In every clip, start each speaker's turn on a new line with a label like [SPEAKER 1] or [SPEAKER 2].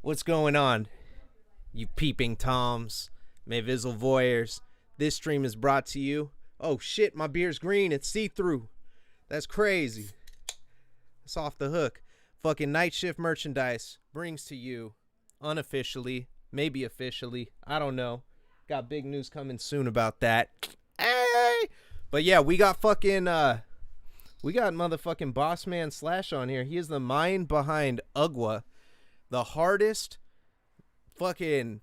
[SPEAKER 1] What's going on, you peeping toms, mes visual voyeurs? This stream is brought to you. Oh shit, my beer's green. It's see-through. That's crazy. It's off the hook. Fucking Night Shift Merchandise brings to you, unofficially, maybe officially, I don't know. Got big news coming soon about that. Hey! But yeah, we got motherfucking Bossman Slash on here. He is the mind behind UGWA, the hardest, fucking,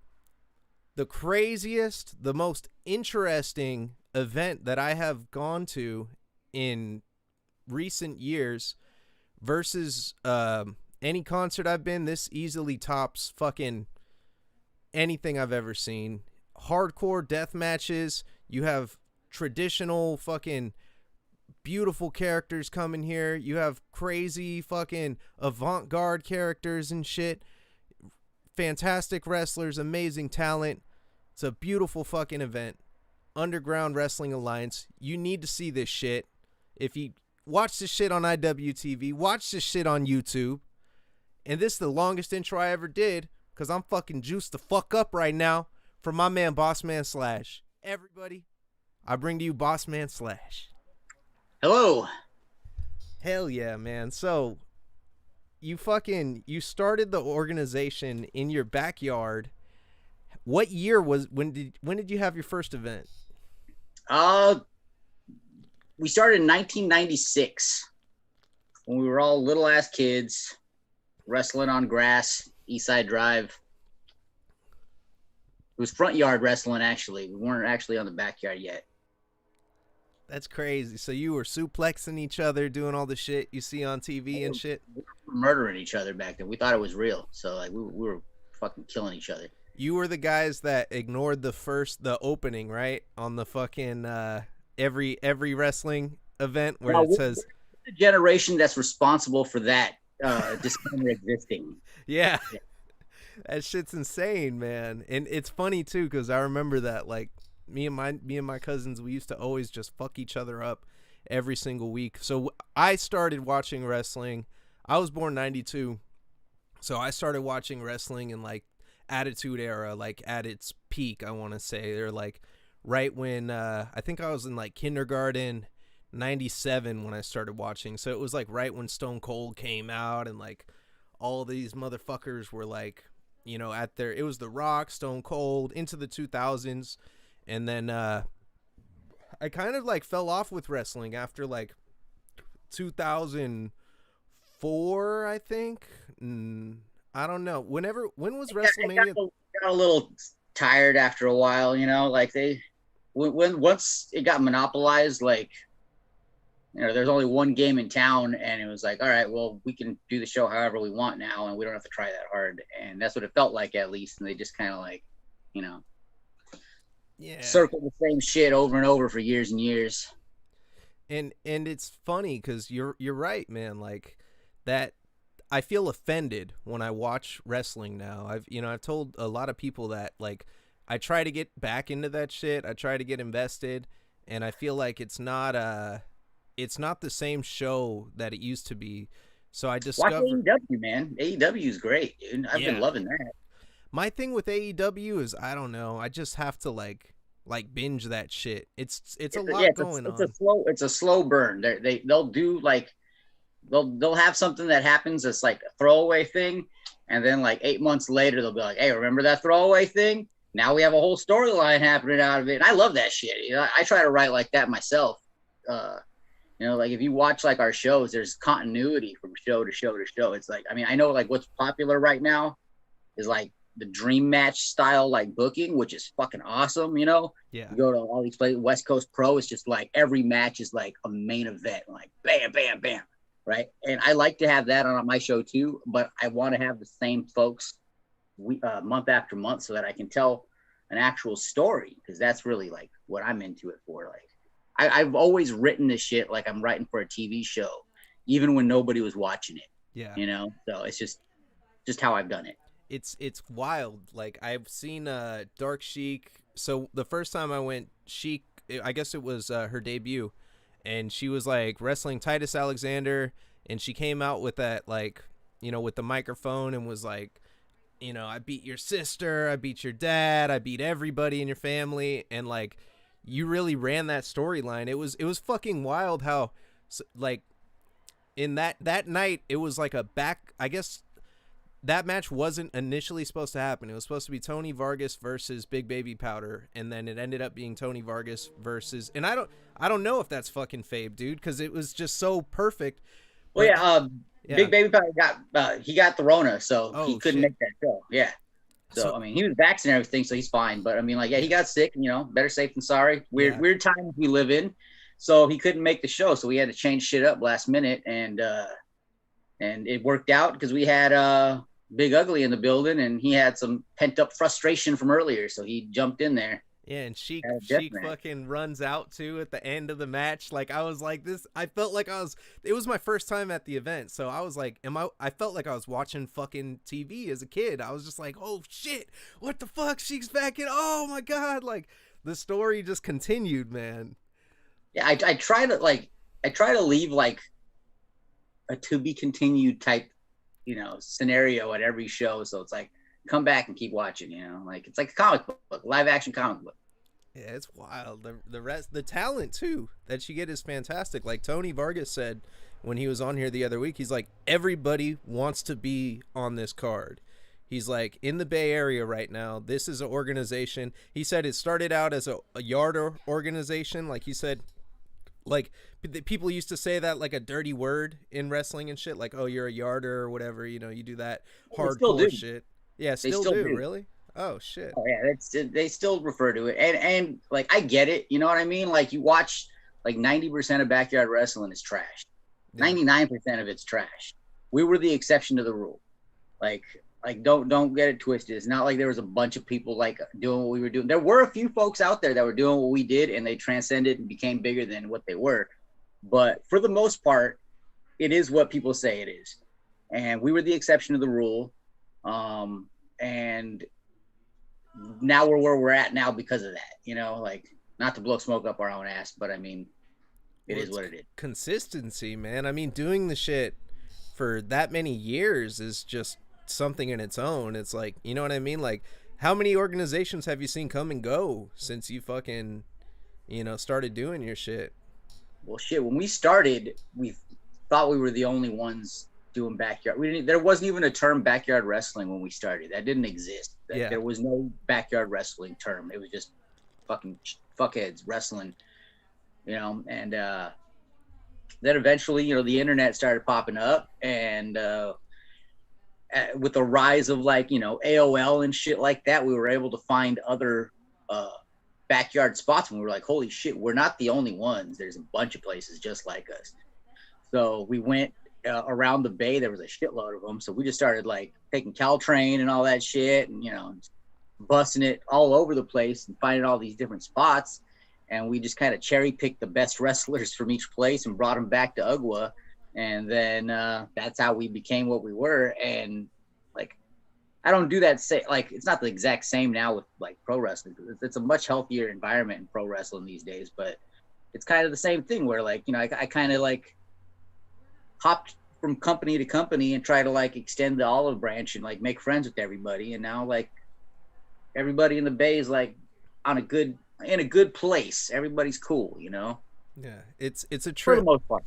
[SPEAKER 1] the craziest, the most interesting event that I have gone to in recent years versus any concert I've been. This easily tops fucking anything I've ever seen. Hardcore death matches. You have traditional fucking beautiful characters coming here. You have crazy fucking avant-garde characters and shit. Fantastic wrestlers, amazing talent. It's a beautiful fucking event. Underground Wrestling Alliance. You need to see this shit. If you watch this shit on IWTV, watch this shit on YouTube. And this is the longest intro I ever did because I'm fucking juiced the fuck up right now from my man Bossman Slash. Everybody, I bring to you Bossman Slash.
[SPEAKER 2] Hello.
[SPEAKER 1] Hell yeah, man. So you started the organization in your backyard. What year when did you have your first event?
[SPEAKER 2] We started in 1996 when we were all little ass kids wrestling on grass, Eastside Drive. It was front yard wrestling, actually. We weren't actually on the backyard yet.
[SPEAKER 1] That's crazy. So you were suplexing each other, doing all the shit you see on TV and shit?
[SPEAKER 2] We were murdering each other back then. We thought it was real. So like we were fucking killing each other.
[SPEAKER 1] You were the guys that ignored the opening, right? On the fucking every wrestling event where it says
[SPEAKER 2] the generation that's responsible for that disclaimer existing.
[SPEAKER 1] Yeah. That shit's insane, man. And it's funny too because I remember that, like, me and my cousins, we used to always just fuck each other up every single week. So I started watching wrestling. I was born 92. So I started watching wrestling in like Attitude Era, like at its peak, I want to say. They're like right when I think I was in like kindergarten, 97 when I started watching. So it was like right when Stone Cold came out and like all these motherfuckers were like, you know, at their, it was The Rock, Stone Cold, into the 2000s. And then I kind of like fell off with wrestling after like 2004, I think. I don't know. When was WrestleMania?
[SPEAKER 2] Got a little tired after a while, you know, like once it got monopolized, like, you know, there's only one game in town and it was like, all right, well, we can do the show however we want now and we don't have to try that hard. And that's what it felt like, at least. And they just kind of like, you know, circle the same shit over and over for years and years.
[SPEAKER 1] And it's funny because you're right, man. Like that, I feel offended when I watch wrestling now. I've told a lot of people that, like, I try to get back into that shit. I try to get invested, and I feel like it's not the same show that it used to be. So I discovered
[SPEAKER 2] watch AEW, man. AEW is great, dude. I've been loving that.
[SPEAKER 1] My thing with AEW is, I don't know, I just have to like binge that shit. It's a lot going on.
[SPEAKER 2] It's a slow burn. They'll do like they'll have something that happens that's like a throwaway thing, and then like 8 months later they'll be like, hey, remember that throwaway thing? Now we have a whole storyline happening out of it. And I love that shit. You know, I try to write like that myself. You know, like if you watch like our shows, there's continuity from show to show to show. It's like, I mean, I know like what's popular right now is like the dream match style like booking, which is fucking awesome. You know,
[SPEAKER 1] yeah.
[SPEAKER 2] You go to all these places, West Coast Pro, it's just like every match is like a main event, like bam, bam, bam, right? And I like to have that on my show too, but I want to have the same folks month after month so that I can tell an actual story, because that's really like what I'm into it for. Like I've always written this shit like I'm writing for a TV show, even when nobody was watching it.
[SPEAKER 1] Yeah.
[SPEAKER 2] You know, so it's just how I've done it.
[SPEAKER 1] It's wild. Like I've seen Dark Sheik. So the first time I went, Sheik, I guess it was her debut, and she was like wrestling Titus Alexander, and she came out with that, like, you know, with the microphone and was like you know, I beat your sister, I beat your dad, I beat everybody in your family, and like you really ran that storyline. It was fucking wild how like in that night it was like a back, I guess that match wasn't initially supposed to happen. It was supposed to be Tony Vargas versus Big Baby Powder, and then it ended up being Tony Vargas versus, and I don't know if that's fucking fave, dude, cuz it was just so perfect.
[SPEAKER 2] Well,
[SPEAKER 1] But
[SPEAKER 2] yeah,
[SPEAKER 1] yeah.
[SPEAKER 2] Big Baby Powder got he got the Rona, so he
[SPEAKER 1] Oh
[SPEAKER 2] couldn't
[SPEAKER 1] shit.
[SPEAKER 2] make that show. Yeah.
[SPEAKER 1] So
[SPEAKER 2] So I mean, he was vaccinated and everything, so he's fine. But I mean, like, yeah, he
[SPEAKER 1] yeah.
[SPEAKER 2] got sick. You know, better safe than sorry.
[SPEAKER 1] Yeah.
[SPEAKER 2] Weird times we live in. So he couldn't make the show, so we had to change shit up last minute, and it worked out because we had Big Ugly in the building, and he had some pent up frustration from earlier, so he jumped in there.
[SPEAKER 1] Yeah, and Sheik
[SPEAKER 2] Had a death
[SPEAKER 1] Sheik
[SPEAKER 2] match.
[SPEAKER 1] fucking runs out too at the end of the match. Like I was like this, I felt like I was, it was my first time at the event. So I was like, I felt like I was watching fucking TV as a kid. I was just like, "Oh shit. What the fuck? Sheik's back in. Oh my god." Like the story just continued, man.
[SPEAKER 2] Yeah, I try to leave like a to be continued type, scenario at every show. So it's like come back and keep watching. Like it's like a comic book, live action comic book.
[SPEAKER 1] Yeah, it's wild. The talent too that you get is fantastic. Like Tony Vargas said when he was on here the other week, he's like everybody wants to be on this card. He's like in the Bay Area right now. This is an organization. He said it started out as a yard organization. Like he said, like people used to say that like a dirty word in wrestling and shit. Like, oh, you're a yarder or whatever. You know, you do that
[SPEAKER 2] They still
[SPEAKER 1] hardcore
[SPEAKER 2] do.
[SPEAKER 1] shit. Yeah,
[SPEAKER 2] They
[SPEAKER 1] still
[SPEAKER 2] still
[SPEAKER 1] do.
[SPEAKER 2] do.
[SPEAKER 1] Really? Oh shit.
[SPEAKER 2] Oh yeah, they still refer to it, and like I get it. You know what I mean? Like you watch like 90% of backyard wrestling is trash.
[SPEAKER 1] Yeah.
[SPEAKER 2] 99% of it's trash. We were the exception to the rule. Like don't get it twisted. It's not like there was a bunch of people like doing what we were doing. There were a few folks out there that were doing what we did, and they transcended and became bigger than what they were. But for the most part, it is what people say it is, and we were the exception to the rule. And now we're where we're at now because of that, like not to blow smoke up our own ass, but I mean, it
[SPEAKER 1] Well,
[SPEAKER 2] is
[SPEAKER 1] it's
[SPEAKER 2] what it is.
[SPEAKER 1] consistency, man. I mean, doing the shit for that many years is just something in its own. It's like, you know what I mean? Like, how many organizations have you seen come and go since you fucking, started doing your shit?
[SPEAKER 2] Well, shit, when we started, we thought we were the only ones doing backyard. There wasn't even a term backyard wrestling when we started. That didn't exist.
[SPEAKER 1] Yeah.
[SPEAKER 2] There was no backyard wrestling term. It was just fucking fuckheads wrestling, and then eventually, the internet started popping up, and with the rise of like, AOL and shit like that, we were able to find other backyard spots, and we were like, holy shit, we're not the only ones. There's a bunch of places just like us. So we went around the Bay. There was a shitload of them. So we just started like taking Caltrain and all that shit, and busting it all over the place and finding all these different spots. And we just kind of cherry picked the best wrestlers from each place and brought them back to Ugwa. And then that's how we became what we were. And like, I don't do that. Like, it's not the exact same now with like pro wrestling. It's a much healthier environment in pro wrestling these days, but it's kind of the same thing where like, I kind of like hopped from company to company and try to like extend the olive branch and like make friends with everybody. And now like everybody in the Bay is like in a good place. Everybody's cool,
[SPEAKER 1] Yeah. It's a
[SPEAKER 2] for the
[SPEAKER 1] trip.
[SPEAKER 2] most part.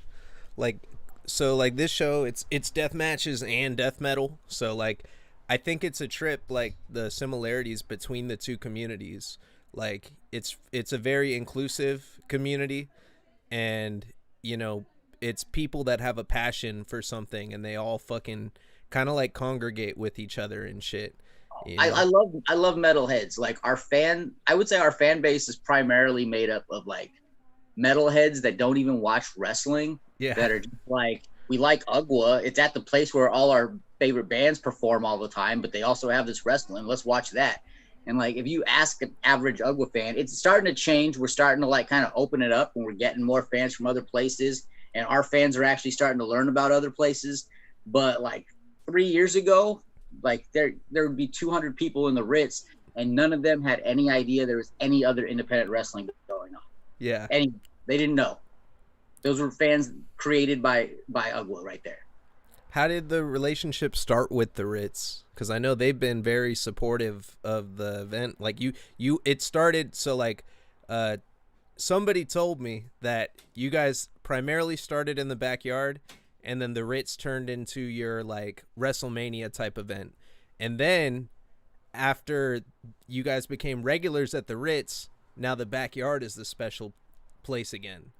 [SPEAKER 1] Like, so like this show, it's death matches and death metal. So like, I think it's a trip, like the similarities between the two communities. Like it's a very inclusive community, and it's people that have a passion for something, and they all fucking kind of like congregate with each other and shit. You
[SPEAKER 2] I,
[SPEAKER 1] know?
[SPEAKER 2] I love I love metalheads. Like I would say our fan base is primarily made up of like metalheads that don't even watch wrestling.
[SPEAKER 1] Yeah.
[SPEAKER 2] That are just like, we like Ugwa. It's at the place where all our favorite bands perform all the time, but they also have this wrestling. Let's watch that. And like, if you ask an average Ugwa fan, it's starting to change. We're starting to like kind of open it up, and we're getting more fans from other places, and our fans are actually starting to learn about other places. But like 3 years ago, like there would be 200 people in the Ritz, and none of them had any idea there was any other independent wrestling going on.
[SPEAKER 1] Yeah.
[SPEAKER 2] They didn't know. Those were fans created by Ugwa right there.
[SPEAKER 1] How did the relationship start with the Ritz? Because I know they've been very supportive of the event. Like it started. So like, uh, somebody told me that you guys primarily started in the backyard, and then the Ritz turned into your like WrestleMania type event, and then after you guys became regulars at the Ritz, now the backyard is the special place again,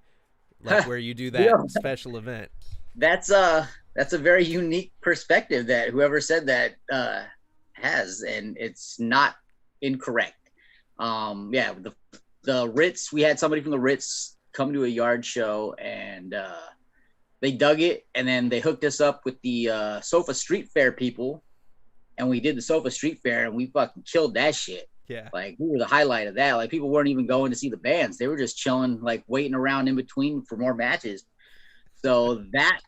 [SPEAKER 1] like where you do that
[SPEAKER 2] Yeah,
[SPEAKER 1] special event.
[SPEAKER 2] that's a very unique perspective that whoever said that has, and it's not incorrect. Yeah, the Ritz, we had somebody from the Ritz come to a yard show, and they dug it, and then they hooked us up with the Sofa Street Fair people, and we did the Sofa Street Fair, and we fucking killed that shit.
[SPEAKER 1] Yeah.
[SPEAKER 2] Like, we were the highlight of that. Like, people weren't even going to see the bands; they were just chilling, like waiting around in between for more matches. So that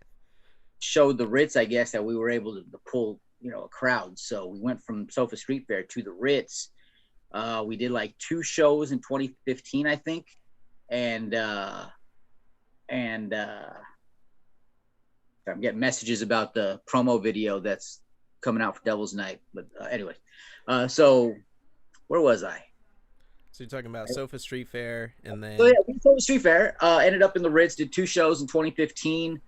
[SPEAKER 2] showed the Ritz, I guess, that we were able to pull, a crowd. So we went from Sofa Street Fair to the Ritz. We did like 2 shows in 2015, I think, and I'm getting messages about the promo video that's coming out for Devil's Night. But anyway, so where was I?
[SPEAKER 1] So you're talking about Sofa Street Fair, and then
[SPEAKER 2] So yeah, we sold the Street Fair. Ended up in the Ritz. Did 2 shows in 2015.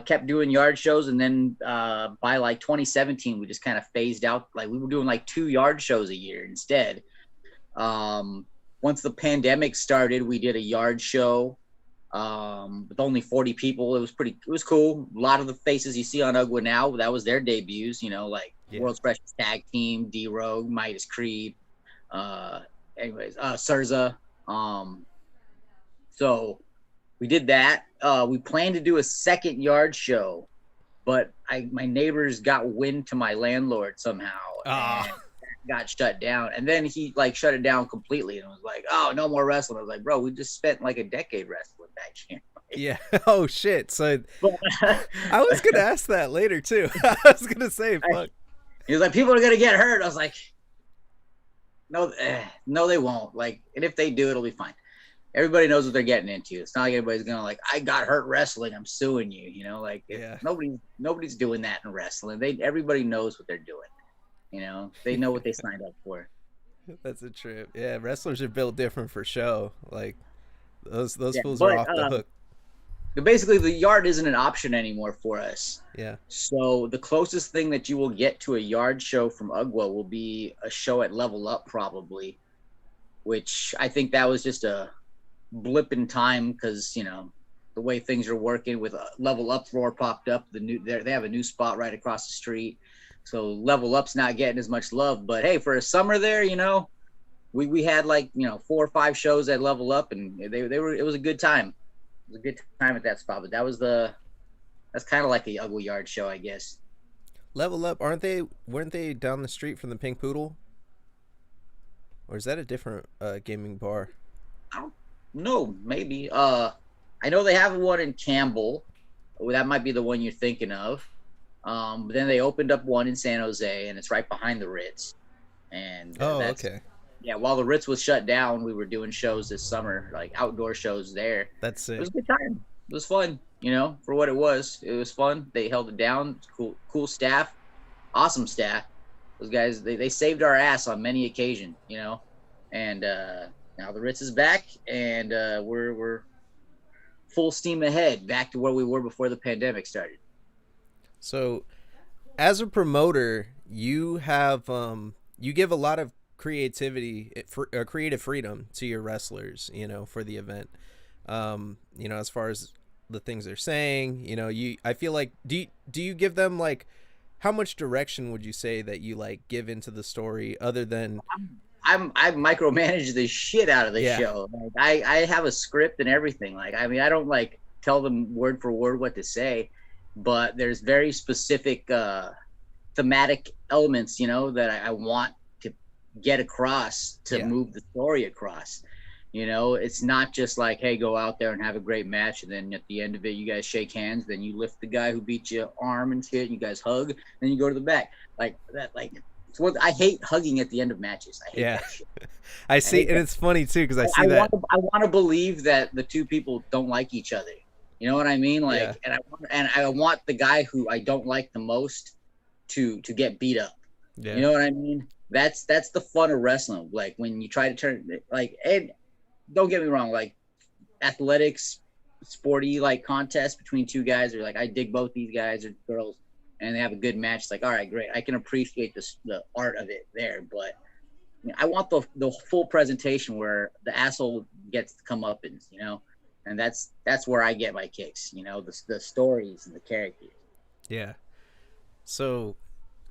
[SPEAKER 2] Kept doing yard shows, and then by like 2017, we just kind of phased out. Like, we were doing like 2 yard shows a year instead. Once the pandemic started, we did a yard show with only 40 people. It was cool. A lot of the faces you see on UGWA now, that was their debuts. Like World's Freshest Tag Team, D-Rogue, Midas Creed. Surza. So we did that. We planned to do a second yard show, but my neighbors got wind to my landlord somehow, and got shut down. And then he like shut it down completely and was like, "Oh, no more wrestling." I was like, "Bro, we just spent like a decade wrestling back here."
[SPEAKER 1] yeah. Oh shit. So I was gonna ask that later too. I was gonna say, fuck.
[SPEAKER 2] He was like, "People are gonna get hurt." I was like, "No, no, they won't. Like, and if they do, it'll be fine. Everybody knows what they're getting into. It's not like everybody's gonna like, I got hurt wrestling, I'm suing you. Like,
[SPEAKER 1] yeah.
[SPEAKER 2] Nobody's doing that in wrestling. Everybody knows what they're doing. They know what they signed up for."
[SPEAKER 1] That's a trip. Yeah, wrestlers are built different for show. Like those fools are off the hook.
[SPEAKER 2] Basically, the yard isn't an option anymore for us.
[SPEAKER 1] Yeah.
[SPEAKER 2] So the closest thing that you will get to a yard show from UGWA will be a show at Level Up, probably, which I think that was just a blip in time because the way things are working with Level Up floor popped up. They have a new spot right across the street, so Level Up's not getting as much love. But hey, for a summer there, we had like 4 or 5 shows at Level Up, and it was a good time. It was a good time at that spot. But that's kind of like a UGWA yard show, I guess.
[SPEAKER 1] Level Up, weren't they down the street from the Pink Poodle? Or is that a different gaming bar?
[SPEAKER 2] I don't know, maybe. I know they have one in Campbell. That might be the one you're thinking of. But then they opened up one in San Jose, and it's right behind the Ritz. And
[SPEAKER 1] okay.
[SPEAKER 2] Yeah, while the Ritz was shut down, we were doing shows this summer, like outdoor shows there.
[SPEAKER 1] That's it.
[SPEAKER 2] It was a good time. It was fun, for what it was. It was fun. They held it down. Cool staff, awesome staff. Those guys, they saved our ass on many occasions, And now the Ritz is back, and we're full steam ahead, back to where we were before the pandemic started.
[SPEAKER 1] So, as a promoter, you have you give a lot of creative freedom to your wrestlers, for the event. As far as the things they're saying, I feel like do you give them like how much direction would you say that you like give into the story other than
[SPEAKER 2] I micromanage the shit out of the show. Like, I have a script and everything. Like, I mean, I don't like tell them word for word what to say, but there's very specific thematic elements, that I want to get across to move the story across. It's not just like, hey, go out there and have a great match, and then at the end of it, you guys shake hands, then you lift the guy who beat you arm and shit, and you guys hug, then you go to the back. Like that, like. I hate hugging at the end of matches. I hate that shit.
[SPEAKER 1] I see, and it's funny too because I see that.
[SPEAKER 2] I want to believe that the two people don't like each other. You know what I mean?
[SPEAKER 1] Yeah.
[SPEAKER 2] Like, and I want the guy who I don't like the most to get beat up. You
[SPEAKER 1] Yeah.
[SPEAKER 2] know what I mean? That's the fun of wrestling. Like when you try to turn like, and don't get me wrong, like athletics, sporty like contest between two guys, or like I dig both these guys or girls, and they have a good match. It's like, all right, great. I can appreciate the art of it there, but I want the full presentation where the asshole gets to come up and and that's where I get my kicks. The stories and the characters.
[SPEAKER 1] Yeah. So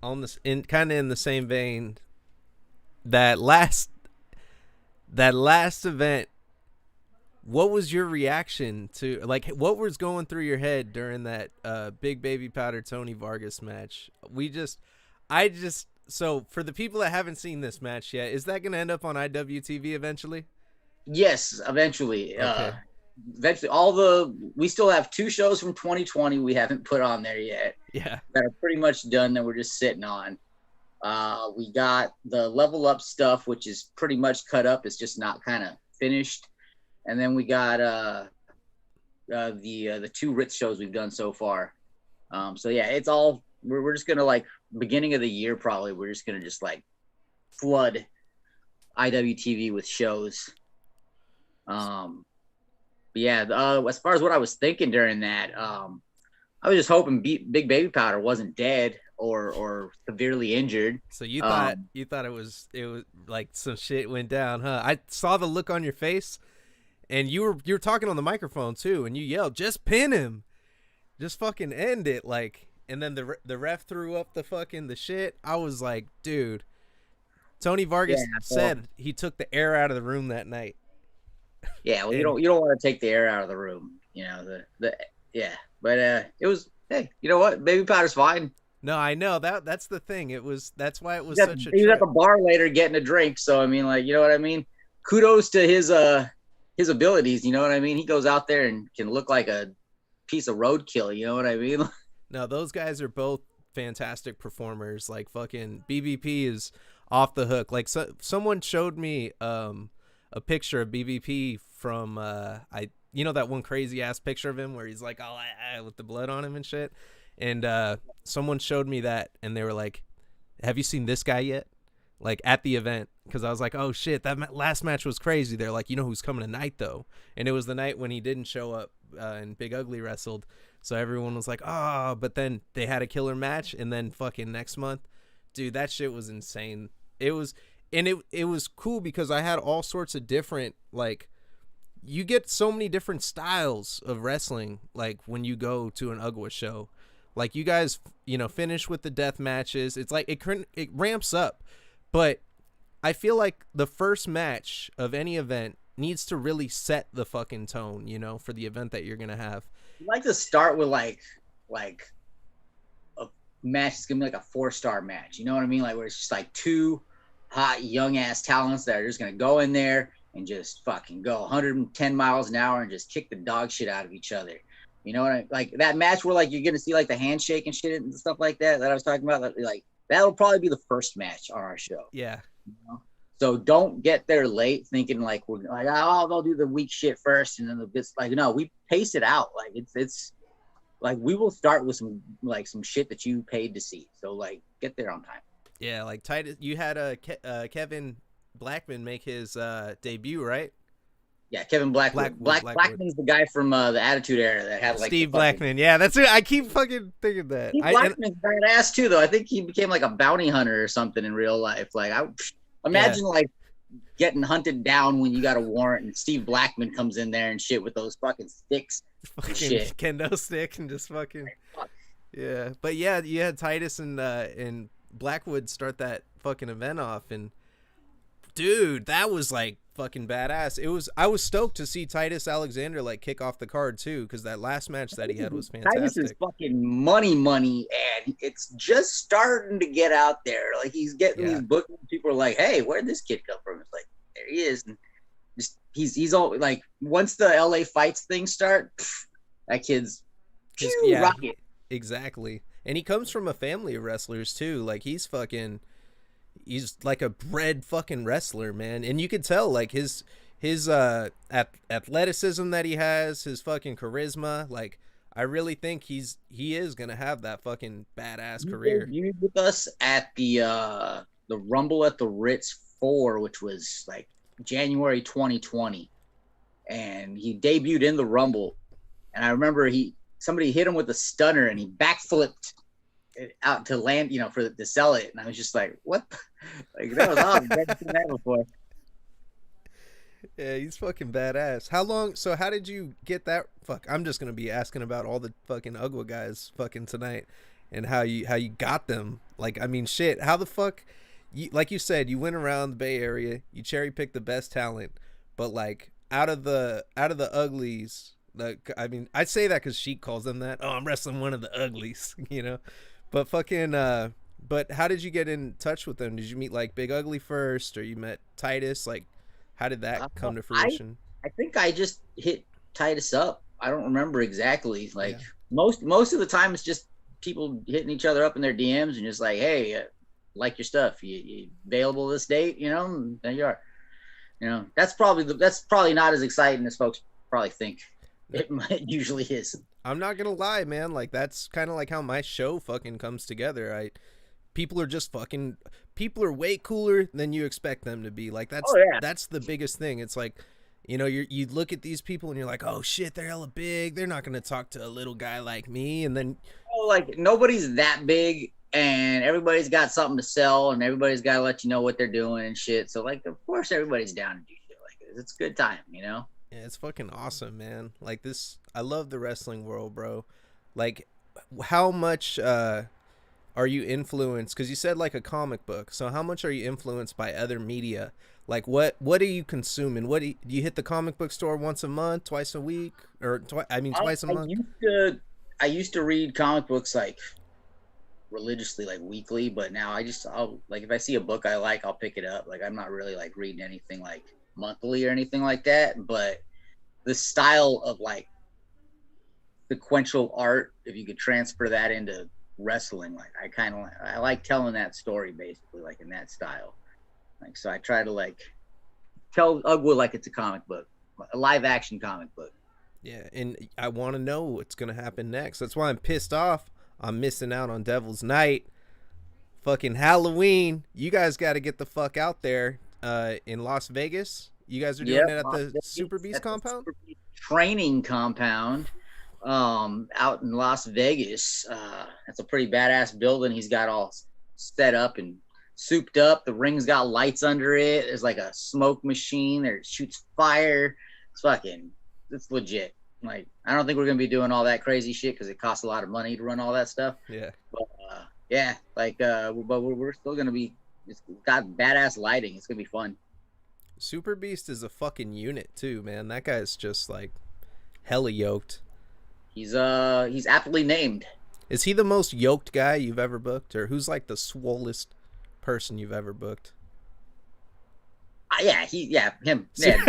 [SPEAKER 1] on this, in kind of in the same vein, that last that last event, what was your reaction to, like, what was going through your head during that Big Baby Powder Tony Vargas match? So for the people that haven't seen this match yet, is that going to end up on IWTV eventually?
[SPEAKER 2] Yes, eventually.
[SPEAKER 1] Okay.
[SPEAKER 2] Eventually, we still have 2 shows from 2020 we haven't put on there yet
[SPEAKER 1] Yeah.
[SPEAKER 2] that are pretty much done that we're just sitting on. We got the level up stuff, which is pretty much cut up. It's just not kind of finished. And then we got the 2 Ritz shows we've done so far. So yeah, it's all we're just gonna like beginning of the year probably. We're just gonna just like flood IWTV with shows. But yeah, as far as what I was thinking during that, I was just hoping Big Baby Powder wasn't dead or severely injured.
[SPEAKER 1] So you thought it was like some shit went down, huh? I saw the look on your face, and you were talking on the microphone too, and you yelled, "Just pin him, just fucking end it!" Like, and then the ref threw up the shit. I was like, dude, Tony Vargas
[SPEAKER 2] Yeah, well,
[SPEAKER 1] said he took the air out of the room that night.
[SPEAKER 2] yeah. Well,
[SPEAKER 1] And
[SPEAKER 2] you don't want to take the air out of the room. Yeah. But it was, hey, you know what? Baby Powder's fine.
[SPEAKER 1] no, I know that's the thing. That's why it was
[SPEAKER 2] He was
[SPEAKER 1] such a
[SPEAKER 2] he was at
[SPEAKER 1] trip.
[SPEAKER 2] the bar later getting a drink. So I mean, like, you know what I mean? Kudos to his abilities. You know what I mean? He goes out there and can look like a piece of roadkill. You know what I mean?
[SPEAKER 1] No, those guys are both fantastic performers. Like, fucking BBP is off the hook. Like, someone showed me a picture of BBP from that one crazy ass picture of him where he's like all with the blood on him and shit. And someone showed me that, and they were like, "Have you seen this guy yet?" Like, at the event, because I was like, "Oh shit, that last match was crazy." They're like, "You know who's coming tonight though?" And it was the night when he didn't show up and Big Ugly wrestled. So everyone was like, "Oh," but then they had a killer match, and then fucking next month, dude, that shit was insane. It was, and it was cool because I had all sorts of different, like, you get so many different styles of wrestling, like when you go to an Ugwa show. Like, you guys, finish with the death matches. It's like it ramps up, but I feel like the first match of any event needs to really set the fucking tone, for the event that you're gonna have.
[SPEAKER 2] I like to start with like a match. It's gonna be like a 4-star match. You know what I mean? Like where it's just like 2 hot young ass talents that are just gonna go in there and just fucking go 110 miles an hour and just kick the dog shit out of each other. You know what like that match where like you're gonna see like the handshake and shit and stuff like that I was talking about. Like that'll probably be the first match on our show.
[SPEAKER 1] Yeah.
[SPEAKER 2] You know? So don't get there late thinking like we're like, oh, they'll do the weak shit first and then the bits. Like, no, we pace it out. Like it's like we will start with some shit that you paid to see. So like get there on time.
[SPEAKER 1] Yeah, like Titus, you had Kevin Blackman make his debut, right?
[SPEAKER 2] Yeah, Kevin Blackwood.
[SPEAKER 1] Blackwood.
[SPEAKER 2] Blackman's the guy from the Attitude Era that had like
[SPEAKER 1] Steve Blackman. Yeah, that's it. I keep fucking thinking that.
[SPEAKER 2] Steve Blackman's badass too, though. I think he became like a bounty hunter or something in real life. Like I imagine like getting hunted down when you got a warrant and Steve Blackman comes in there and shit with those fucking sticks and shit.
[SPEAKER 1] Kendo stick and just fucking yeah. But yeah, you had Titus and Blackwood start that fucking event off, and dude, that was like fucking badass. I was stoked to see Titus Alexander like kick off the card too, because that last match that he had was fantastic.
[SPEAKER 2] Titus is fucking money, and it's just starting to get out there. Like he's getting these bookings. People are like, "Hey, where'd this kid come from?" It's like there he is. And just he's all like, once the LA fights things start, that kid's rocket.
[SPEAKER 1] Exactly. And he comes from a family of wrestlers too. Like he's like a bred fucking wrestler, man. And you could tell like his his athleticism that he has, his fucking charisma, like I really think he is gonna have that fucking badass
[SPEAKER 2] He
[SPEAKER 1] career.
[SPEAKER 2] debuted with us at the Rumble at the Ritz 4, which was like January 2020, and he debuted in the Rumble. And I remember somebody hit him with a stunner, and he backflipped it out to land, for to sell it. And I was just like, what? Like that was awesome. I've never seen that before.
[SPEAKER 1] Yeah, he's fucking badass. How long? So how did you get that? Fuck, I'm just gonna be asking about all the fucking Ugwa guys fucking tonight, and how you got them. Like, I mean, shit. How the fuck? Like you said, you went around the Bay Area, you cherry picked the best talent, but like out of the uglies. I mean, I say that because Sheik calls them that. Oh, I'm wrestling one of the uglies, you know. But fucking. But how did you get in touch with them? Did you meet like Big Ugly first, or you met Titus? Like, how did that come to
[SPEAKER 2] I
[SPEAKER 1] fruition?
[SPEAKER 2] I think I just hit Titus up. I don't remember exactly. Like
[SPEAKER 1] Yeah.
[SPEAKER 2] most of the time, it's just people hitting each other up in their DMs and just like, hey, like your stuff. You available this date? And there you are. That's probably not as exciting as folks probably think. It usually is.
[SPEAKER 1] I'm not gonna lie, man. Like that's kind of like how my show fucking comes together. People are just fucking people are way cooler than you expect them to be. Like
[SPEAKER 2] Oh yeah.
[SPEAKER 1] that's the biggest thing. It's like, you look at these people and you're like, oh shit, they're hella big. They're not gonna talk to a little guy like me. And then
[SPEAKER 2] Oh, like nobody's that big, and everybody's got something to sell, and everybody's got to let you know what they're doing and shit. So like, of course, everybody's down to do shit like this. It's a good time.
[SPEAKER 1] yeah, it's fucking awesome, man. Like this, I love the wrestling world, bro. Like, how much are you influenced? Because you said like a comic book. So how much are you influenced by other media? Like what are you consuming? Do you hit the comic book store once a month, twice a week, or twice a
[SPEAKER 2] I
[SPEAKER 1] month?
[SPEAKER 2] used to read comic books like religiously, like weekly, but now I'll like if I see a book I like, I'll pick it up. Like I'm not really like reading anything like monthly or anything like that, but the style of like sequential art, if you could transfer that into wrestling, like I like telling that story basically like in that style. Like so I try to like tell Ugwa like it's a comic book, a live action comic book.
[SPEAKER 1] Yeah, and I want to know what's gonna happen next. That's why I'm pissed off. I'm missing out on Devil's Night, fucking Halloween. You guys got to get the fuck out there in Las Vegas. You guys are doing
[SPEAKER 2] Yep,
[SPEAKER 1] it at the Super Beast
[SPEAKER 2] at the
[SPEAKER 1] compound.
[SPEAKER 2] Super Beast training compound out in Las Vegas. That's a pretty badass building. He's got all set up and souped up. The ring's got lights under it. There's like a smoke machine. There shoots fire. It's legit. Like I don't think we're gonna be doing all that crazy shit because it costs a lot of money to run all that stuff.
[SPEAKER 1] Yeah.
[SPEAKER 2] But yeah, like but we're still gonna be. It's got badass lighting. It's gonna be fun.
[SPEAKER 1] Super Beast is a fucking unit too, man. That guy's just like hella yoked.
[SPEAKER 2] He's aptly named.
[SPEAKER 1] Is he the most yoked guy you've ever booked, or who's like the swollest person you've ever booked?
[SPEAKER 2] Him. Yeah,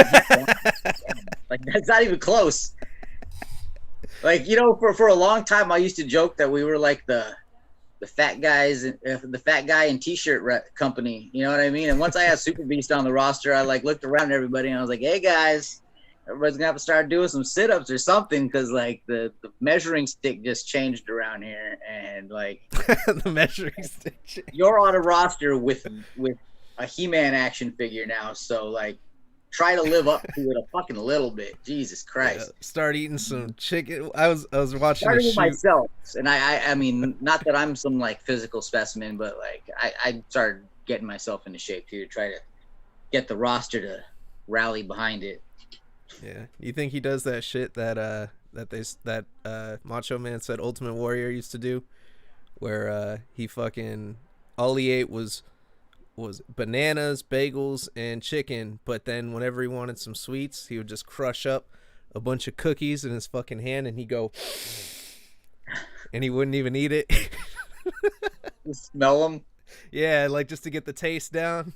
[SPEAKER 2] like that's not even close. Like for a long time, I used to joke that we were like the fat guy in t-shirt company. You know what I mean? And once I had Super Beast on the roster, I like looked around at everybody and I was like, hey guys, everybody's gonna have to start doing some sit-ups or something because like the measuring stick just changed around here and like
[SPEAKER 1] The measuring stick.
[SPEAKER 2] you're on a roster with a He-Man action figure now, so like try to live up to it a fucking little bit. Jesus Christ.
[SPEAKER 1] Yeah, start eating some chicken. I was watching a
[SPEAKER 2] Starting with
[SPEAKER 1] shoot.
[SPEAKER 2] myself, and I mean, not that I'm some like physical specimen, but like I started getting myself into shape too to try to get the roster to rally behind it.
[SPEAKER 1] Yeah, you think he does that shit that Macho Man said Ultimate Warrior used to do, where he fucking all he ate was bananas, bagels, and chicken, but then whenever he wanted some sweets, he would just crush up a bunch of cookies in his fucking hand and he'd go and he wouldn't even eat it.
[SPEAKER 2] You smell them?
[SPEAKER 1] Yeah, like just to get the taste down.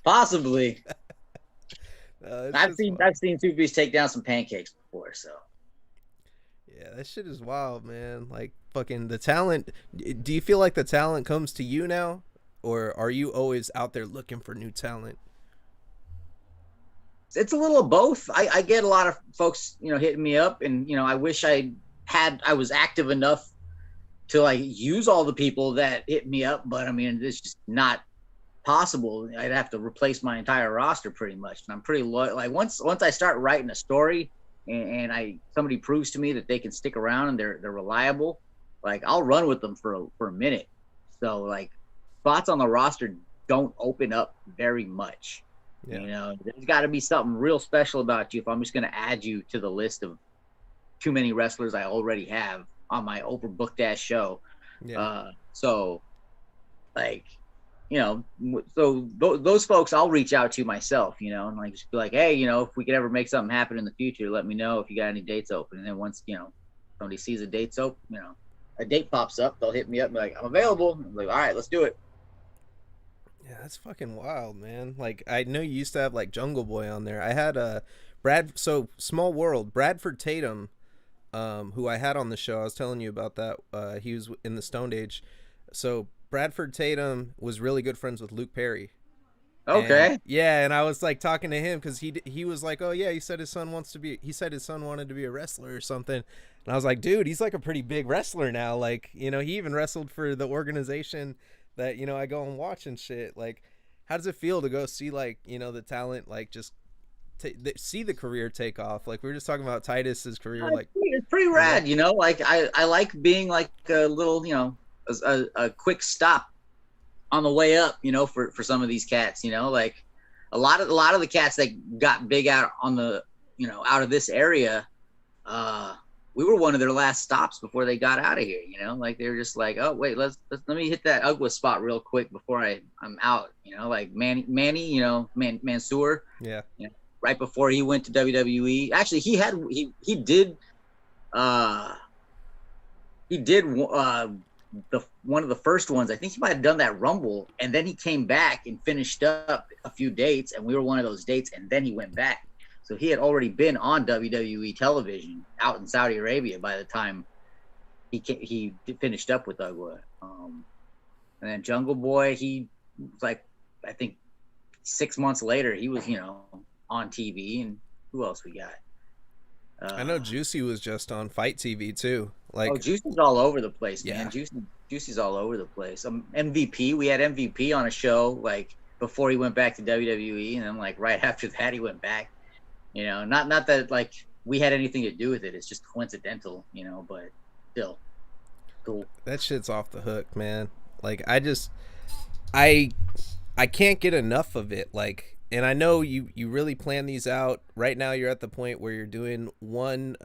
[SPEAKER 2] Possibly.
[SPEAKER 1] I've
[SPEAKER 2] I've seen Two Beast take down some pancakes before, so
[SPEAKER 1] yeah, that shit is wild, man. Like fucking the talent. Do you feel like the talent comes to you now, or are you always out there looking for new talent?
[SPEAKER 2] It's a little of both. I get a lot of folks, hitting me up, and I wish I was active enough to like use all the people that hit me up, but I mean, it's just not possible. I'd have to replace my entire roster pretty much, and I'm pretty loyal. Like once I start writing a story, and I somebody proves to me that they can stick around and they're reliable, like I'll run with them for a minute. So like spots on the roster don't open up very much.
[SPEAKER 1] Yeah.
[SPEAKER 2] There's got to be something real special about you if I'm just going to add you to the list of too many wrestlers I already have on my overbooked ass show.
[SPEAKER 1] Yeah.
[SPEAKER 2] So like, so those folks I'll reach out to myself, and like just be like, hey, if we could ever make something happen in the future, let me know if you got any dates open. And then once, somebody sees a date's open, a date pops up, they'll hit me up and be like, I'm available. I'm like, all right, let's do it.
[SPEAKER 1] Yeah, that's fucking wild, man. Like I know you used to have like Jungle Boy on there. I had Brad. So small world. Bradford Tatum, who I had on the show. I was telling you about that. He was in the Stone Age. So Bradford Tatum was really good friends with Luke Perry. And
[SPEAKER 2] Okay.
[SPEAKER 1] yeah, and I was like talking to him because he was like, oh yeah, he said his son wanted to be a wrestler or something, and I was like, dude, he's like a pretty big wrestler now. Like, he even wrestled for the organization that I go and watch and shit. Like, how does it feel to go see like the talent like just see the career take off? Like we were just talking about Titus's career, like
[SPEAKER 2] It's pretty rad, like I like being like a little, a quick stop on the way up, for some of these cats, like a lot of the cats that got big out on the, out of this area, we were one of their last stops before they got out of here, like they were just like, oh wait, let me hit that Ugwa spot real quick before I'm out, like Manny, Mansoor,
[SPEAKER 1] yeah,
[SPEAKER 2] right before he went to WWE. Actually, he did the one of the first ones. I think he might have done that Rumble, and then he came back and finished up a few dates, and we were one of those dates, and then he went back. So he had already been on WWE television out in Saudi Arabia by the time he finished up with Ugwa. And then Jungle Boy, he was like, I think 6 months later, he was, on TV. And who else we got?
[SPEAKER 1] I know Juicy was just on Fight TV too. Like,
[SPEAKER 2] Juicy's all over the place,
[SPEAKER 1] yeah,
[SPEAKER 2] man. Juicy's all over the place. MVP, we had MVP on a show like before he went back to WWE, and then like right after that he went back. Not that like we had anything to do with it. It's just coincidental, but still cool.
[SPEAKER 1] that shit's off the hook, man. Like I can't get enough of it. Like, and I know you really plan these out. Right now you're at the point where you're doing one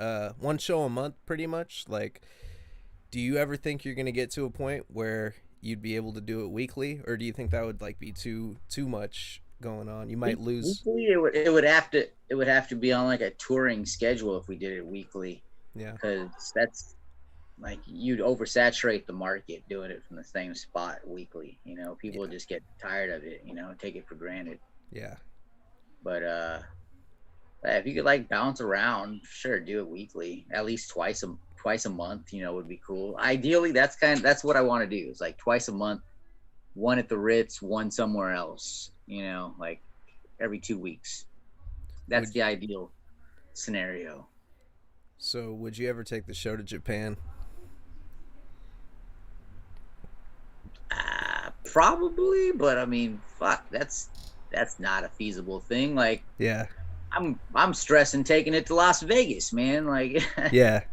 [SPEAKER 1] show a month pretty much. Like, do you ever think you're going to get to a point where you'd be able to do it weekly, or do you think that would like be too much going on? You might lose.
[SPEAKER 2] Weekly, it would have to be on like a touring schedule if we did it weekly.
[SPEAKER 1] Yeah.
[SPEAKER 2] Because that's like you'd oversaturate the market doing it from the same spot weekly. People just get tired of it. Take it for granted.
[SPEAKER 1] Yeah.
[SPEAKER 2] But if you could like bounce around, sure, do it weekly, at least twice a month. Would be cool. Ideally, that's what I want to do. Is like twice a month, one at the Ritz, one somewhere else. Like every 2 weeks. That's the ideal scenario.
[SPEAKER 1] So, would you ever take the show to Japan?
[SPEAKER 2] Probably, but I mean, fuck, that's not a feasible thing. Like,
[SPEAKER 1] Yeah.
[SPEAKER 2] I'm stressing taking it to Las Vegas, man. Like,
[SPEAKER 1] Yeah.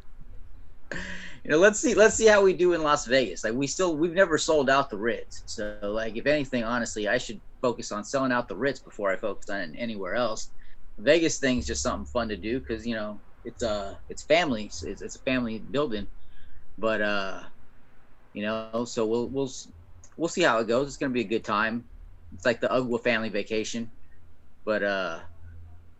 [SPEAKER 2] let's see how we do in Las Vegas. Like, we've never sold out the Ritz. So, like, if anything, honestly, I should focus on selling out the Ritz before I focus on it anywhere else. Vegas thing's just something fun to do because it's family. It's a family building, but so we'll see how it goes. It's gonna be a good time. It's like the Ugwa family vacation, but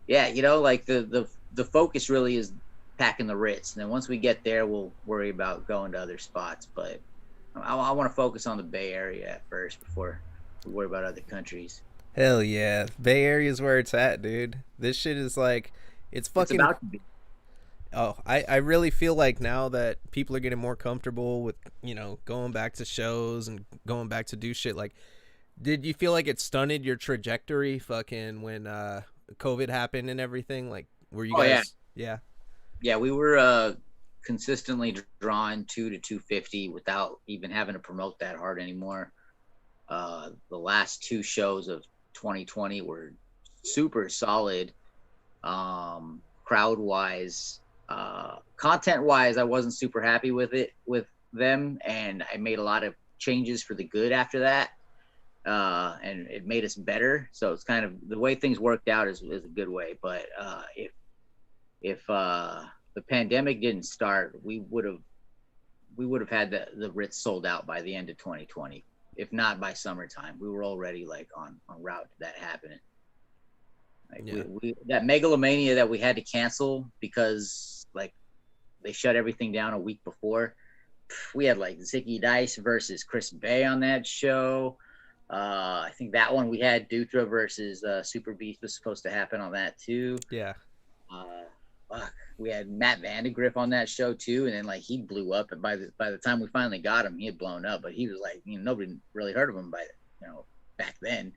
[SPEAKER 2] yeah, like the focus really is packing the Ritz, and then once we get there, we'll worry about going to other spots. But I want to focus on the Bay Area at first before we worry about other countries.
[SPEAKER 1] Hell yeah. Bay Area is where it's at, dude. This shit is like, it's fucking.
[SPEAKER 2] It's about to be.
[SPEAKER 1] Oh, I really feel like now that people are getting more comfortable with, going back to shows and going back to do shit. Like, did you feel like it stunted your trajectory fucking when COVID happened and everything? Like, were you
[SPEAKER 2] Oh yeah,
[SPEAKER 1] guys? Yeah.
[SPEAKER 2] yeah. We were consistently drawing 2 to 250 without even having to promote that hard anymore. The last two shows of 2020 were super solid. Crowd wise, content wise, I wasn't super happy with them, and I made a lot of changes for the good after that. And it made us better. So it's kind of the way things worked out is a good way. But if the pandemic didn't start, we would have had the Ritz sold out by the end of 2020, if not by summertime. We were already like on route to that happening. Like
[SPEAKER 1] Yeah.
[SPEAKER 2] we that megalomania that we had to cancel because like they shut everything down a week before. We had like Zicky Dice versus Chris Bay on that show. I think that one we had Dutra versus Super Beast was supposed to happen on that too.
[SPEAKER 1] Yeah.
[SPEAKER 2] Uh, fuck, we had Matt Vandegrift on that show too, and then like he blew up. And by the time we finally got him, he had blown up. But he was like, nobody really heard of him back then.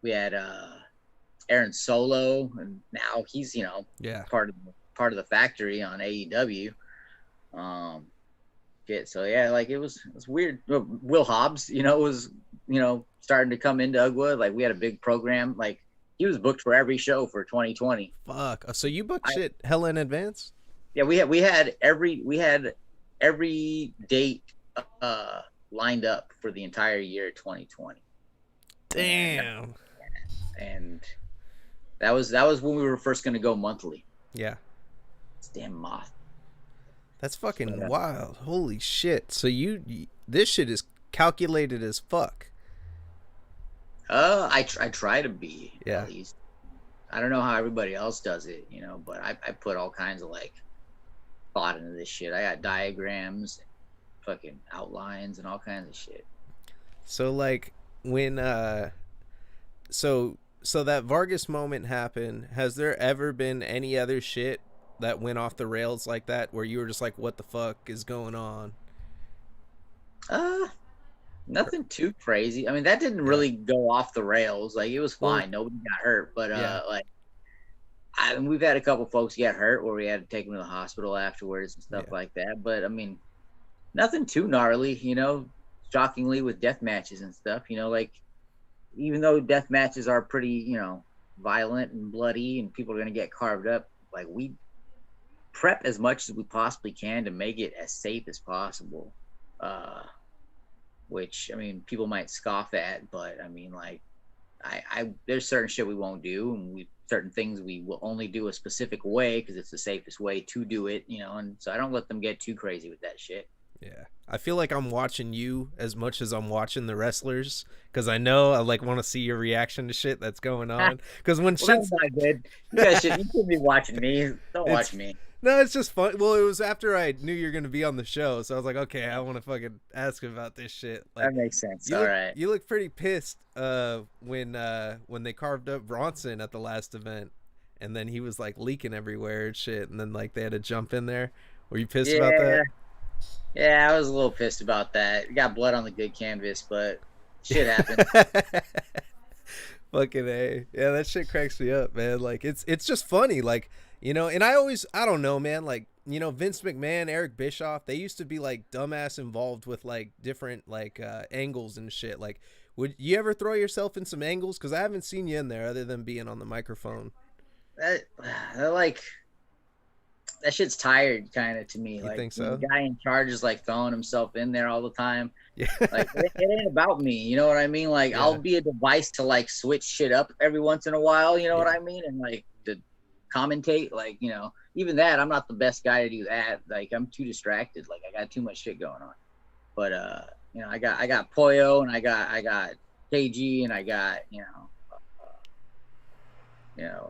[SPEAKER 2] We had Aaron Solo, and now he's
[SPEAKER 1] Yeah.
[SPEAKER 2] part of the factory on AEW. So yeah, like it was weird. Will Hobbs, was starting to come into UGWA. Like we had a big program. Like he was booked for every show for 2020.
[SPEAKER 1] Fuck. So you booked shit hella in advance?
[SPEAKER 2] Yeah, we had every date lined up for the entire year 2020.
[SPEAKER 1] Damn.
[SPEAKER 2] And that was when we were first going to go monthly.
[SPEAKER 1] Yeah.
[SPEAKER 2] It's damn moth.
[SPEAKER 1] That's fucking wild. Holy shit. So this shit is calculated as fuck.
[SPEAKER 2] I try to be,
[SPEAKER 1] Yeah.
[SPEAKER 2] at least. I don't know how everybody else does it, but I put all kinds of like thought into this shit. I got diagrams, fucking outlines, and all kinds of shit.
[SPEAKER 1] So like when so that Vargas moment happened, has there ever been any other shit that went off the rails like that where you were just like, what the fuck is going on?
[SPEAKER 2] Nothing too crazy. I mean, that didn't really go off the rails. Like it was fine. Nobody got hurt, but like we've had a couple folks get hurt where we had to take them to the hospital afterwards and stuff like that. But I mean, nothing too gnarly, shockingly with death matches and stuff, like even though death matches are pretty, violent and bloody and people are going to get carved up, like we prep as much as we possibly can to make it as safe as possible. Which, I mean, people might scoff at, but I mean, like, there's certain shit we won't do, and certain things we will only do a specific way because it's the safest way to do it, and so I don't let them get too crazy with that shit.
[SPEAKER 1] Yeah. I feel like I'm watching you as much as I'm watching the wrestlers because I know I like want to see your reaction to shit that's going on. Because when shit's
[SPEAKER 2] not good, you guys shouldn't be watching me. Don't watch me.
[SPEAKER 1] No, it's just fun. Well, it was after I knew you were going to be on the show, so I was like, okay, I want to fucking ask about this shit. Like,
[SPEAKER 2] that makes sense. All right.
[SPEAKER 1] You look pretty pissed when they carved up Bronson at the last event, and then he was like leaking everywhere and shit, and then like they had to jump in there. Were you pissed about that?
[SPEAKER 2] Yeah, I was a little pissed about that. Got blood on the good canvas, but shit happened.
[SPEAKER 1] Fucking A. Yeah, that shit cracks me up, man. Like it's just funny, like, and I don't know, man, like, Vince McMahon, Eric Bischoff, they used to be like dumbass involved with like different like angles and shit. Like, would you ever throw yourself in some angles? Because I haven't seen you in there other than being on the microphone.
[SPEAKER 2] That shit's tired, kind of, to me.
[SPEAKER 1] You
[SPEAKER 2] like,
[SPEAKER 1] think so?
[SPEAKER 2] The guy in charge is like throwing himself in there all the time.
[SPEAKER 1] Yeah.
[SPEAKER 2] Like it ain't about me, you know what I mean? Like I'll be a device to like switch shit up every once in a while, you know what I mean? And like to commentate, like, even that, I'm not the best guy to do that. Like I'm too distracted. Like I got too much shit going on. But I got Pollo, and I got KG, and I got a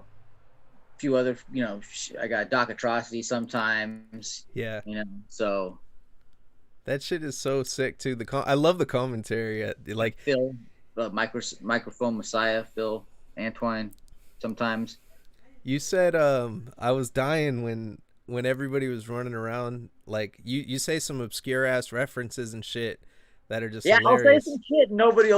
[SPEAKER 2] few other, I got Doc Atrocity sometimes.
[SPEAKER 1] Yeah.
[SPEAKER 2] So
[SPEAKER 1] that shit is so sick too. I love the commentary. Like
[SPEAKER 2] Phil, microphone Messiah, Phil, Antoine, sometimes.
[SPEAKER 1] You said I was dying when everybody was running around. Like you say some obscure ass references and shit that are just hilarious.
[SPEAKER 2] I'll say some shit. Nobody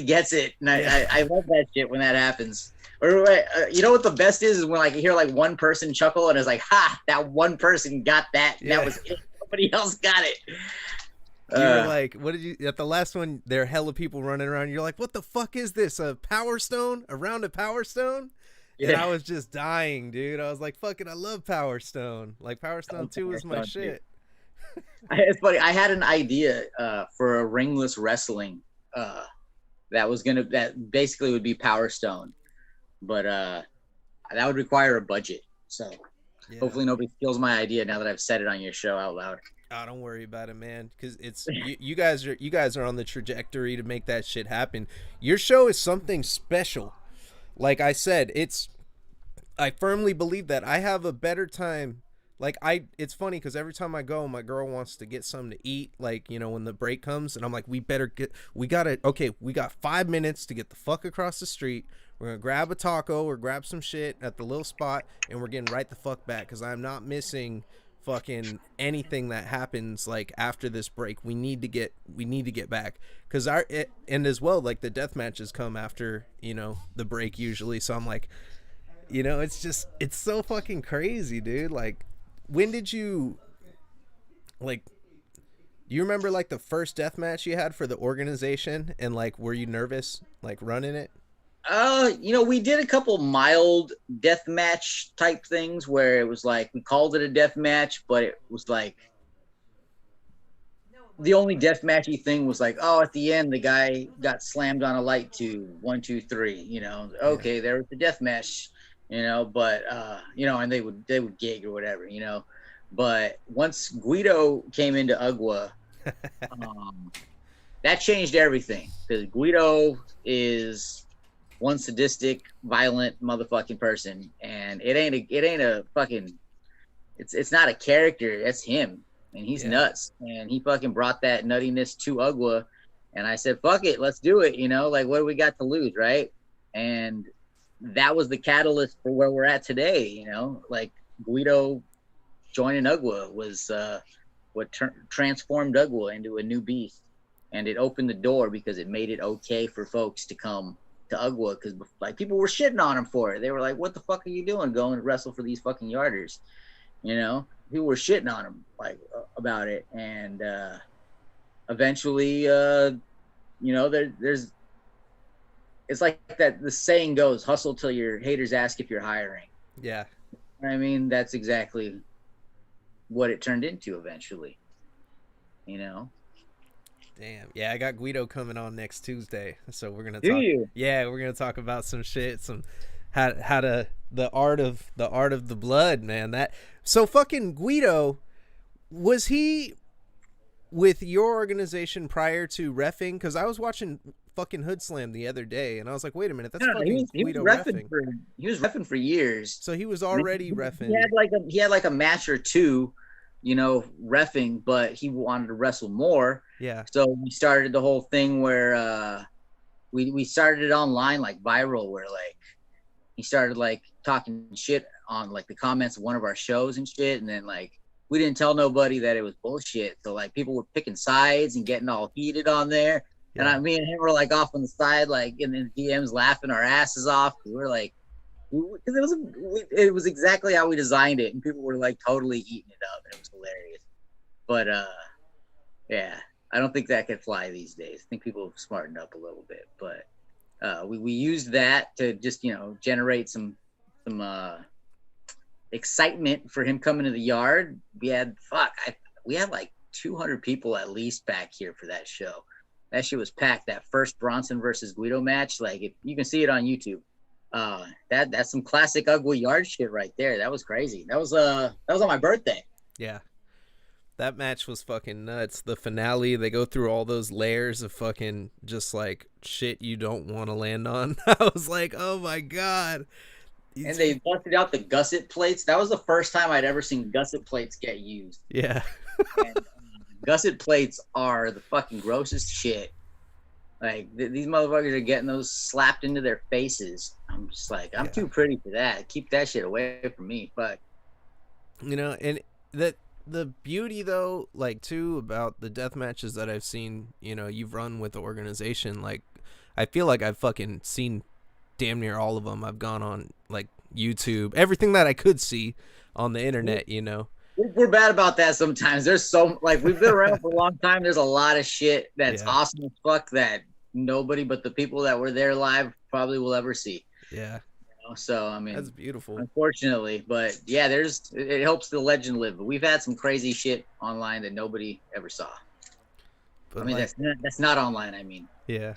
[SPEAKER 2] gets it, and I love that shit when that happens. Or you know what the best is when like you hear like one person chuckle and it's like, ha, that one person got that. And that
[SPEAKER 1] Yeah.
[SPEAKER 2] was it. Nobody else got it.
[SPEAKER 1] You were like, what did you, at the last one, there are hella people running around. You're like, what the fuck is this? A Power Stone? A round of Power Stone? And
[SPEAKER 2] Yeah.
[SPEAKER 1] I was just dying, dude. I was like, fucking, I love Power Stone. Like, Power Stone 2 is my shit.
[SPEAKER 2] It's funny. I had an idea for a ringless wrestling that basically would be Power Stone, but that would require a budget. So
[SPEAKER 1] Yeah.
[SPEAKER 2] hopefully nobody steals my idea now that I've said it on your show out loud.
[SPEAKER 1] Oh, don't worry about it, man. Because it's you guys are on the trajectory to make that shit happen. Your show is something special. Like I said, I firmly believe that I have a better time. Like it's funny because every time I go, my girl wants to get something to eat. Like, you know, when the break comes, and I'm like, we got 5 minutes to get the fuck across the street. We're gonna grab a taco or grab some shit at the little spot, and we're getting right the fuck back because I'm not missing fucking anything that happens like after this break. We need to get back because and as well, like the death matches come after, you know, the break usually. So I'm like, you know, it's so fucking crazy, dude. Like, when did you, like, do you remember, like, the first death match you had for the organization? And, like, were you nervous, like, running it?
[SPEAKER 2] You know, we did a couple mild death match type things where it was like, we called it a death match, but it was like, the only death matchy thing was like, oh, at the end, the guy got slammed on a light tube, 1, 2, 3, you know, okay,
[SPEAKER 1] Yeah.
[SPEAKER 2] there was the death match, you know, but, you know, and they would gig or whatever, you know, but once Guido came into UGWA, that changed everything because Guido is one sadistic, violent motherfucking person, and it ain't a fucking, it's not a character, it's him. And he's
[SPEAKER 1] Yeah.
[SPEAKER 2] nuts, and he fucking brought that nuttiness to UGWA, and I said, fuck it, let's do it, you know, like, what do we got to lose, right? And that was the catalyst for where we're at today, you know, like Guido joining UGWA was what transformed UGWA into a new beast, and it opened the door because it made it okay for folks to come to UGWA because like people were shitting on him for it. They were like, what the fuck are you doing going to wrestle for these fucking yarders, you know? People were shitting on him like about it, and eventually, you know, there's it's like that. The saying goes, "Hustle till your haters ask if you're hiring."
[SPEAKER 1] Yeah.
[SPEAKER 2] I mean, that's exactly what it turned into eventually. You know.
[SPEAKER 1] Damn. Yeah, I got Guido coming on next Tuesday, so we're gonna
[SPEAKER 2] Do
[SPEAKER 1] talk.
[SPEAKER 2] you?
[SPEAKER 1] Yeah, we're gonna talk about some shit, some how to the art of the blood, man. That so fucking Guido, was he with your organization prior to reffing? Because I was watching fucking Hood Slam the other day, and I was like, wait a minute, that's
[SPEAKER 2] No,
[SPEAKER 1] fucking
[SPEAKER 2] he was
[SPEAKER 1] Guido
[SPEAKER 2] reffing
[SPEAKER 1] reffing.
[SPEAKER 2] for years.
[SPEAKER 1] So he was
[SPEAKER 2] I mean,
[SPEAKER 1] already
[SPEAKER 2] he had
[SPEAKER 1] reffing.
[SPEAKER 2] like a match or two, you know, reffing, but he wanted to wrestle more.
[SPEAKER 1] Yeah.
[SPEAKER 2] So we started the whole thing where we started it online, like viral, where like he started like talking shit on like the comments of one of our shows and shit, and then like we didn't tell nobody that it was bullshit. So like people were picking sides and getting all heated on there. And
[SPEAKER 1] Yeah.
[SPEAKER 2] me and him were like off on the side, like in the DMs, laughing our asses off. We were like, because it was exactly how we designed it, and people were like totally eating it up, and it was hilarious. But yeah, I don't think that could fly these days. I think people have smartened up a little bit, but we used that to just, you know, generate some excitement for him coming to the yard. We had we had like 200 people at least back here for that show. That shit was packed. That first Bronson versus Guido match, like if you can see it on YouTube. That's some classic UGWA yard shit right there. That was crazy. That was on my birthday.
[SPEAKER 1] Yeah. That match was fucking nuts. The finale, they go through all those layers of fucking just like shit you don't want to land on. I was like, oh my god.
[SPEAKER 2] And they busted out the gusset plates. That was the first time I'd ever seen gusset plates get used.
[SPEAKER 1] Yeah.
[SPEAKER 2] And gusset plates are the fucking grossest shit. Like these motherfuckers are getting those slapped into their faces. I'm just like, I'm too pretty for that. Keep that shit away from me. Fuck.
[SPEAKER 1] You know, and that the beauty though, like too, about the death matches that I've seen, you know, you've run with the organization, like I feel like I've fucking seen damn near all of them. I've gone on like YouTube, everything that I could see on the internet, you know.
[SPEAKER 2] We're bad about that sometimes. There's so like we've been around for a long time. There's a lot of shit that's
[SPEAKER 1] Yeah.
[SPEAKER 2] awesome as fuck that nobody but the people that were there live probably will ever see.
[SPEAKER 1] Yeah.
[SPEAKER 2] You know? So I
[SPEAKER 1] That's
[SPEAKER 2] mean,
[SPEAKER 1] beautiful.
[SPEAKER 2] unfortunately, but yeah, it helps the legend live. But we've had some crazy shit online that nobody ever saw. I
[SPEAKER 1] But
[SPEAKER 2] mean,
[SPEAKER 1] like,
[SPEAKER 2] that's not online. I mean,
[SPEAKER 1] yeah.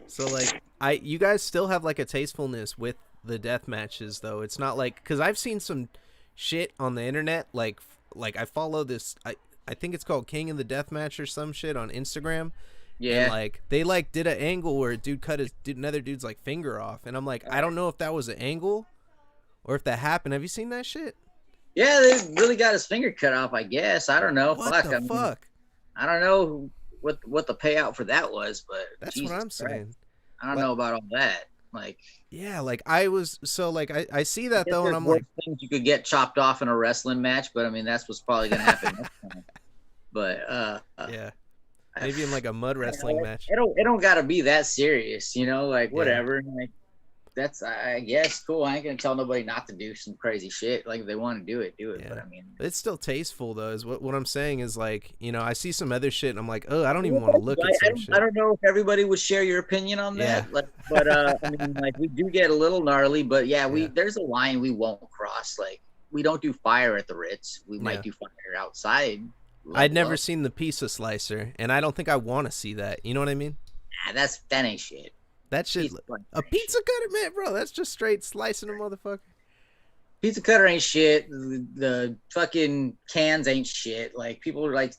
[SPEAKER 1] So like you guys still have like a tastefulness with the death matches though. It's not like cuz I've seen some shit on the internet like I follow this I think it's called King of the Death Match or some shit on Instagram, and
[SPEAKER 2] yeah.
[SPEAKER 1] like they like did an angle where a dude cut another dude's like finger off, and I'm like I don't know if that was an angle or if that happened. Have you seen that shit?
[SPEAKER 2] Yeah, they really got his finger cut off. I guess I don't know.
[SPEAKER 1] What
[SPEAKER 2] Fuck.
[SPEAKER 1] the
[SPEAKER 2] I mean,
[SPEAKER 1] fuck?
[SPEAKER 2] I don't know what the payout for that was, but
[SPEAKER 1] That's what
[SPEAKER 2] Jesus
[SPEAKER 1] I'm
[SPEAKER 2] Christ,
[SPEAKER 1] saying.
[SPEAKER 2] I don't
[SPEAKER 1] Like
[SPEAKER 2] know about all that. Like,
[SPEAKER 1] yeah, like I was so like I see
[SPEAKER 2] I
[SPEAKER 1] that
[SPEAKER 2] guess
[SPEAKER 1] though, and
[SPEAKER 2] there's
[SPEAKER 1] I'm
[SPEAKER 2] worse
[SPEAKER 1] like
[SPEAKER 2] things you could get chopped off in a wrestling match, but I mean that's what's probably gonna happen next time. But
[SPEAKER 1] yeah,
[SPEAKER 2] I,
[SPEAKER 1] maybe in like a mud
[SPEAKER 2] I don't
[SPEAKER 1] wrestling
[SPEAKER 2] know.
[SPEAKER 1] match.
[SPEAKER 2] It don't gotta be that serious, you know. Like
[SPEAKER 1] Yeah.
[SPEAKER 2] whatever. Like that's I guess cool. I ain't gonna tell nobody not to do some crazy shit. Like if they want to do it, do it. But
[SPEAKER 1] Yeah.
[SPEAKER 2] I mean,
[SPEAKER 1] It's still tasteful though, is what I'm saying is like, you know, I see some other shit and I'm like, oh, I don't even want to look at some
[SPEAKER 2] I
[SPEAKER 1] shit.
[SPEAKER 2] don't know if everybody would share your opinion on
[SPEAKER 1] Yeah.
[SPEAKER 2] that. Like, but I mean, like we do get a little gnarly, but yeah, we
[SPEAKER 1] Yeah.
[SPEAKER 2] there's a line we won't cross. Like we don't do fire at the Ritz. We
[SPEAKER 1] Yeah.
[SPEAKER 2] might do fire outside.
[SPEAKER 1] I'd
[SPEAKER 2] Level
[SPEAKER 1] never
[SPEAKER 2] up.
[SPEAKER 1] seen the pizza slicer, and I don't think I want to see that. You know what I mean?
[SPEAKER 2] Nah, that ain't shit.
[SPEAKER 1] That shit,
[SPEAKER 2] Pizza cutter
[SPEAKER 1] a
[SPEAKER 2] ain't
[SPEAKER 1] pizza
[SPEAKER 2] shit.
[SPEAKER 1] cutter, man, bro. That's just straight slicing a motherfucker.
[SPEAKER 2] Pizza cutter ain't shit. The fucking cans ain't shit. Like people are like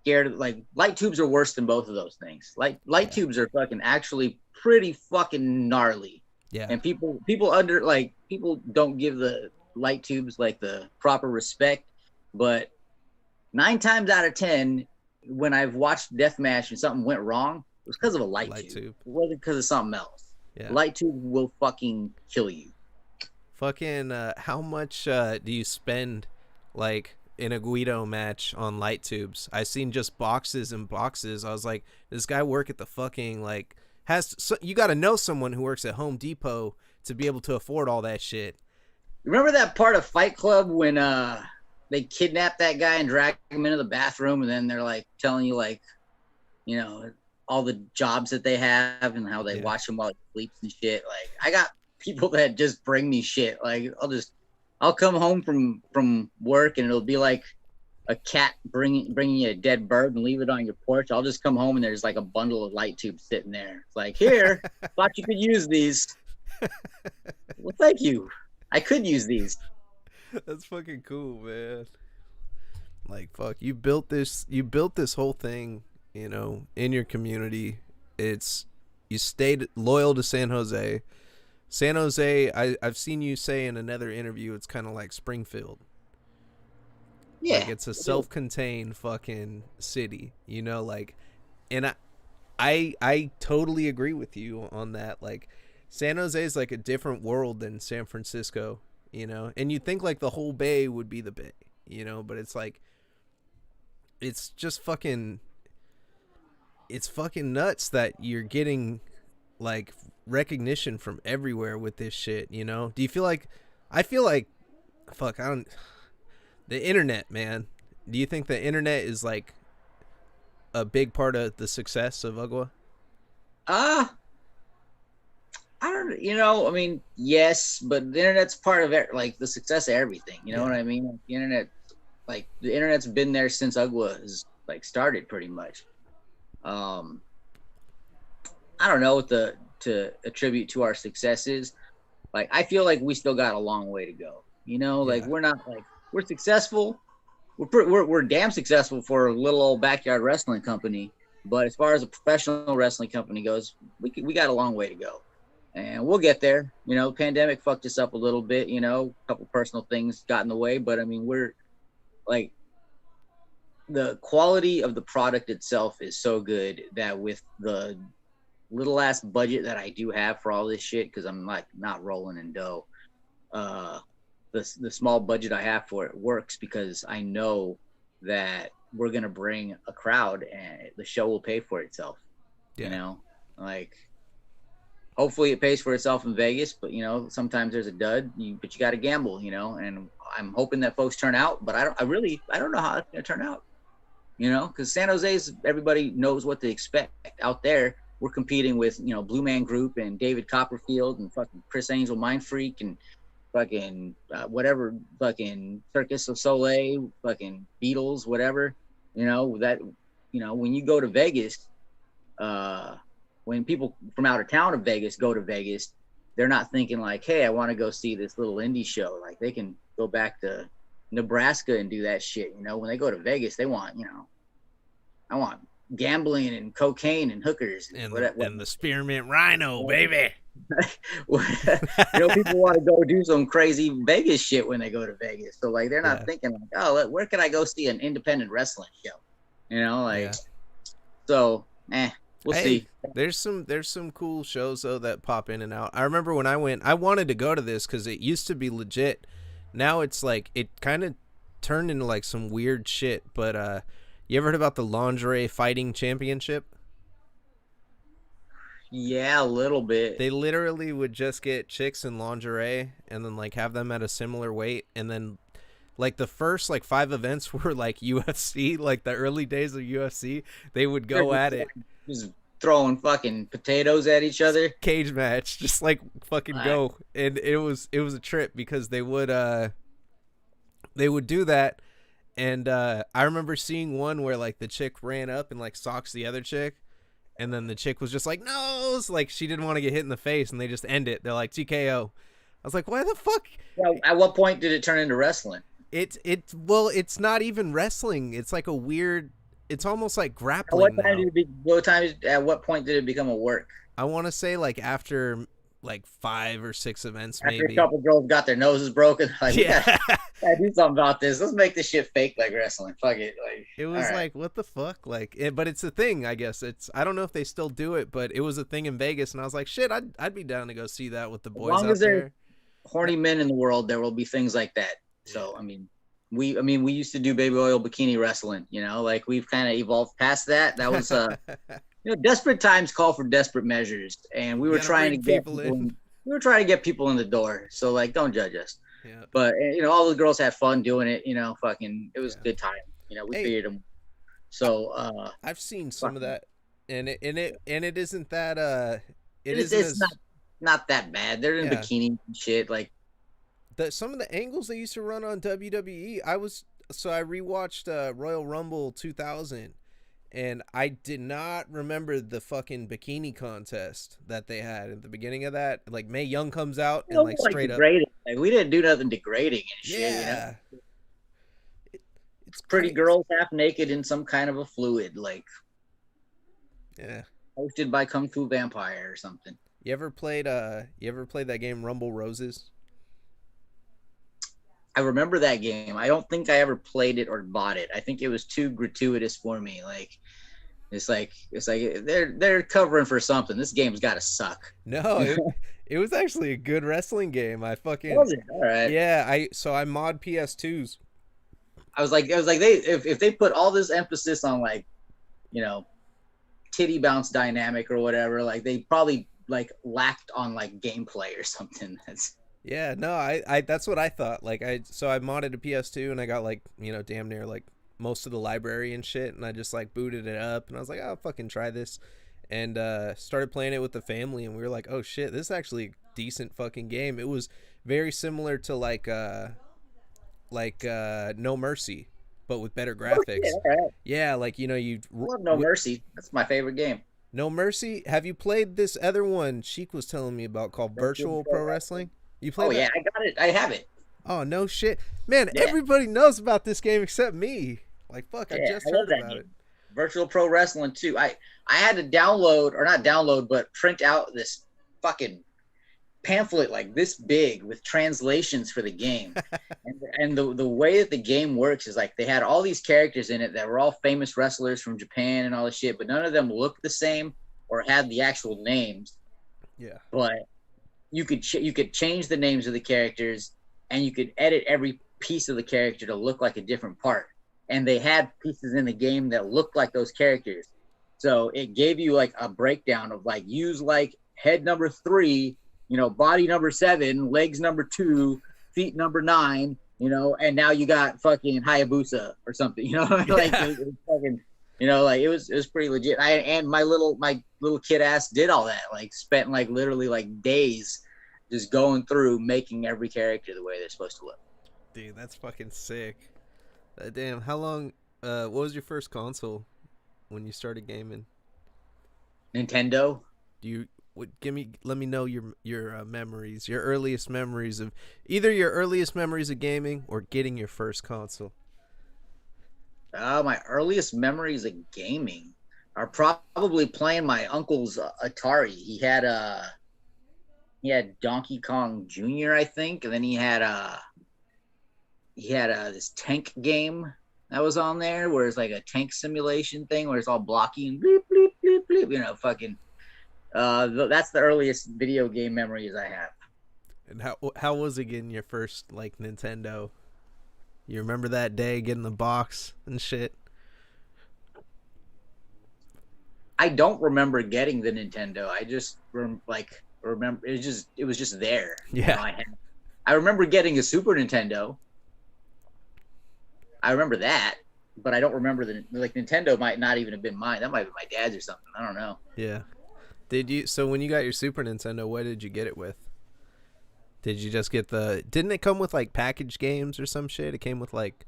[SPEAKER 2] scared. Like light tubes are worse than both of those things. Like light
[SPEAKER 1] Yeah.
[SPEAKER 2] tubes are fucking actually pretty fucking gnarly.
[SPEAKER 1] Yeah.
[SPEAKER 2] And people don't give the light tubes like the proper respect. But 9 times out of 10, when I've watched deathmatch and something went wrong, it was because of a light
[SPEAKER 1] Light
[SPEAKER 2] tube.
[SPEAKER 1] tube.
[SPEAKER 2] It wasn't because of something else.
[SPEAKER 1] Yeah.
[SPEAKER 2] Light tube will fucking kill you.
[SPEAKER 1] Fucking, how much do you spend, like, in a Guido match on light tubes? I seen just boxes and boxes. I was like, this guy work at the fucking, like, you got to know someone who works at Home Depot to be able to afford all that shit.
[SPEAKER 2] Remember that part of Fight Club when they kidnap that guy and drag him into the bathroom, and then they're like telling you like, you know, all the jobs that they have and how they
[SPEAKER 1] Yeah.
[SPEAKER 2] watch him while he sleeps and shit. Like I got people that just bring me shit. Like I'll come home from work and it'll be like a cat bringing you a dead bird and leave it on your porch. I'll just come home and there's like a bundle of light tubes sitting there. It's like, here, thought you could use these. Well, thank you. I could use these.
[SPEAKER 1] That's fucking cool, man. Like fuck, you built this whole thing, you know, in your community. It's you stayed loyal to San Jose. San Jose, I've seen you say in another interview it's kind of like Springfield.
[SPEAKER 2] Yeah.
[SPEAKER 1] Like it's a self-contained fucking city, you know, like and I totally agree with you on that. Like San Jose is like a different world than San Francisco, you know. And you think like the whole bay would be the bay, you know, but it's like it's just fucking it's fucking nuts that you're getting like recognition from everywhere with this shit, you know? Do you feel like I feel like fuck, I don't the internet, man. Do you think the internet is like a big part of the success of Ugwa?
[SPEAKER 2] Uh I don't, I mean, yes, but the internet's part of it, like the success of everything. You know
[SPEAKER 1] Yeah.
[SPEAKER 2] what I mean? The internet's been there since UGWA has like started pretty much. Um, I don't know what to attribute to our successes. Like, I feel like we still got a long way to go. Like
[SPEAKER 1] Yeah.
[SPEAKER 2] we're not like we're successful. We're damn successful for a little old backyard wrestling company. But as far as a professional wrestling company goes, we got a long way to go. And we'll get there. Pandemic fucked us up a little bit, a couple personal things got in the way, but I mean, we're like the quality of the product itself is so good that with the little ass budget that I do have for all this shit, because I'm like not rolling in dough, the small budget I have for it works because I know that we're gonna bring a crowd and the show will pay for itself.
[SPEAKER 1] Yeah.
[SPEAKER 2] Like hopefully it pays for itself in Vegas, but sometimes there's a dud, but you got to gamble, and I'm hoping that folks turn out, but I don't know how it's going to turn out, because San Jose's, everybody knows what to expect. Out there, we're competing with, Blue Man Group and David Copperfield and fucking Chris Angel Mind Freak and fucking whatever, fucking Circus of Soleil, fucking Beatles, whatever, when you go to Vegas, when people from out of town of Vegas go to Vegas, they're not thinking like, hey, I want to go see this little indie show. Like they can go back to Nebraska and do that shit. When they go to Vegas, they want, I want gambling and cocaine and hookers
[SPEAKER 1] and the spearmint rhino, baby.
[SPEAKER 2] People want to go do some crazy Vegas shit when they go to Vegas. So like they're not thinking like, oh, where can I go see an independent wrestling show? So we'll see.
[SPEAKER 1] There's some cool shows though that pop in and out. I remember when I went, I wanted to go to this because it used to be legit. Now it's like it kind of turned into like some weird shit. But you ever heard about the Lingerie Fighting Championship?
[SPEAKER 2] Yeah, a little bit.
[SPEAKER 1] They literally would just get chicks in lingerie and then like have them at a similar weight, and then like the first like 5 events were like UFC, like the early days of UFC. They would go at it,
[SPEAKER 2] just throwing fucking potatoes at each other.
[SPEAKER 1] Cage match, just like fucking go. And it was a trip because they would do that. And I remember seeing one where like the chick ran up and like socks the other chick, and then the chick was just like, no, it's like she didn't want to get hit in the face, and they just end it. They're like, TKO. I was like, why the fuck?
[SPEAKER 2] Well, at what point did it turn into wrestling?
[SPEAKER 1] It's not even wrestling. It's like a weird. It's almost like grappling.
[SPEAKER 2] At what point did it become a work?
[SPEAKER 1] I want to say like after like 5 or 6 events,
[SPEAKER 2] after
[SPEAKER 1] maybe.
[SPEAKER 2] A couple girls got their noses broken. Like,
[SPEAKER 1] yeah,
[SPEAKER 2] gotta do something about this. Let's make this shit fake like wrestling. Fuck it. Like
[SPEAKER 1] it was like, what the fuck? Like, but it's a thing. I guess I don't know if they still do it, but it was a thing in Vegas, and I was like, shit, I'd be down to go see that with the boys out there.
[SPEAKER 2] Horny men in the world, there will be things like that. So we used to do baby oil bikini wrestling. Like we've kind of evolved past that. That was desperate times call for desperate measures, and we were trying to get people in. We were trying to get people in the door. So like, don't judge us. Yeah. But all the girls had fun doing it. Fucking, it was a good time. We figured them. So
[SPEAKER 1] I've seen some of that, and it isn't that it's
[SPEAKER 2] not that bad. They're in bikini and shit. Like
[SPEAKER 1] some of the angles they used to run on WWE. I rewatched Royal Rumble 2000, and I did not remember the fucking bikini contest that they had at the beginning of that. Like Mae Young comes out and like straight
[SPEAKER 2] degrading. Like we didn't do nothing degrading and shit.
[SPEAKER 1] Yeah.
[SPEAKER 2] It's pretty girls half naked in some kind of a fluid, like hosted by Kung Fu Vampire or something.
[SPEAKER 1] You ever played that game Rumble Roses?
[SPEAKER 2] I remember that game. I don't think I ever played it or bought it. I think it was too gratuitous for me. Like it's like they're covering for something. This game's got to suck.
[SPEAKER 1] No, it was actually a good wrestling game. Was
[SPEAKER 2] it? All right.
[SPEAKER 1] Yeah, I mod PS2s.
[SPEAKER 2] I was like if they put all this emphasis on like, titty bounce dynamic or whatever, like they probably like lacked on like gameplay or something.
[SPEAKER 1] Yeah, no, I that's what I thought. Like I modded a PS2 and I got like, damn near like most of the library and shit, and I just like booted it up and I was like, I'll fucking try this, and started playing it with the family, and we were like, oh shit, this is actually a decent fucking game. It was very similar to like No Mercy, but with better graphics.
[SPEAKER 2] Oh, yeah, right.
[SPEAKER 1] Yeah, like
[SPEAKER 2] I love No Mercy. That's my favorite game.
[SPEAKER 1] No Mercy. Have you played this other one Sheik was telling me about called Virtual Pro Wrestling? You played?
[SPEAKER 2] Oh yeah, I got it. I have it.
[SPEAKER 1] Oh no shit, man! Yeah. Everybody knows about this game except me. Like fuck, I just heard about it.
[SPEAKER 2] Virtual Pro Wrestling 2. I had to print out this fucking pamphlet like this big with translations for the game. and the way that the game works is like they had all these characters in it that were all famous wrestlers from Japan and all this shit, but none of them looked the same or had the actual names.
[SPEAKER 1] Yeah.
[SPEAKER 2] But you could change the names of the characters, and you could edit every piece of the character to look like a different part. And they had pieces in the game that looked like those characters. So it gave you like a breakdown of like, use like head number 3, body number 7, legs number 2, feet number 9, and now you got fucking Hayabusa or something, like
[SPEAKER 1] Yeah.
[SPEAKER 2] it was fucking, like it was pretty legit. And my little kid ass did all that, like spent like literally like days just going through making every character the way they're supposed to look.
[SPEAKER 1] Dude, that's fucking sick. Damn, how long? What was your first console when you started gaming?
[SPEAKER 2] Nintendo.
[SPEAKER 1] Do you let me know your memories, your earliest memories of either your earliest memories of gaming or getting your first console.
[SPEAKER 2] My earliest memories of gaming are probably playing my uncle's Atari. He had Donkey Kong Jr., I think, and then he had this tank game that was on there where it's like a tank simulation thing where it's all blocky and bleep bleep bleep bleep. Fucking. That's the earliest video game memories I have.
[SPEAKER 1] And how was it getting your first like Nintendo? You remember that day getting the box and shit?
[SPEAKER 2] I don't remember getting the Nintendo. I just remember it was just there.
[SPEAKER 1] Yeah.
[SPEAKER 2] I remember getting a Super Nintendo. I remember that, but I don't remember like Nintendo might not even have been mine. That might be my dad's or something. I don't know.
[SPEAKER 1] Yeah. Did you so when you got your Super Nintendo, what did you get it with? Did you just get the didn't it come with like packaged games or some shit? It came with like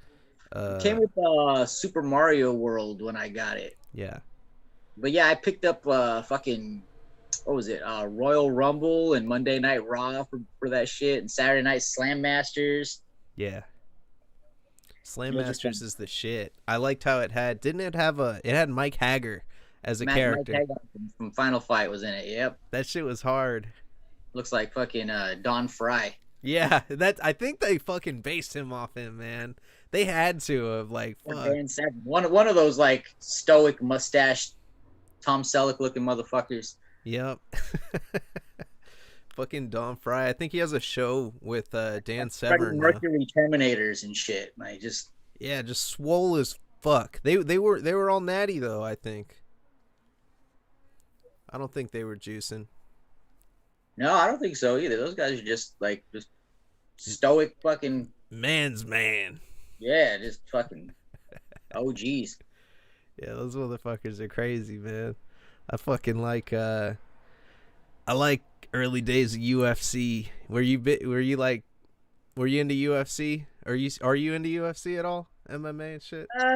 [SPEAKER 2] It came with Super Mario World when I got it.
[SPEAKER 1] yeah.
[SPEAKER 2] But yeah, I picked up fucking what was it? Royal Rumble and Monday Night Raw for that shit, and Saturday Night Slam Masters.
[SPEAKER 1] Yeah. Slam
[SPEAKER 2] Those are
[SPEAKER 1] Masters
[SPEAKER 2] fun.
[SPEAKER 1] is the shit. I liked how didn't it have it had Mike Hager as a
[SPEAKER 2] Mike
[SPEAKER 1] character.
[SPEAKER 2] Hagar from Final Fight was in it. Yep,
[SPEAKER 1] That shit was hard.
[SPEAKER 2] looks like fucking Don Fry.
[SPEAKER 1] Yeah, I think they fucking based him off him, man. They had to have like
[SPEAKER 2] Or
[SPEAKER 1] fuck.
[SPEAKER 2] Dan Severn. One of those like stoic mustache Tom Selleck looking motherfuckers.
[SPEAKER 1] Yep. Fucking Don Fry. I think he has a show with Dan
[SPEAKER 2] Like Freddie
[SPEAKER 1] Severn now.
[SPEAKER 2] Mercury Terminators and shit. Like just
[SPEAKER 1] Yeah, just swole as fuck. They were all natty though, I think. I don't think they were juicing.
[SPEAKER 2] no, I don't think so either. Those guys are just stoic fucking
[SPEAKER 1] Man's man.
[SPEAKER 2] yeah, just fucking OGs.
[SPEAKER 1] Yeah, those motherfuckers are crazy, man. I fucking I like early days of UFC. Were you into UFC? Are you into UFC at all? MMA and shit?
[SPEAKER 2] Uh,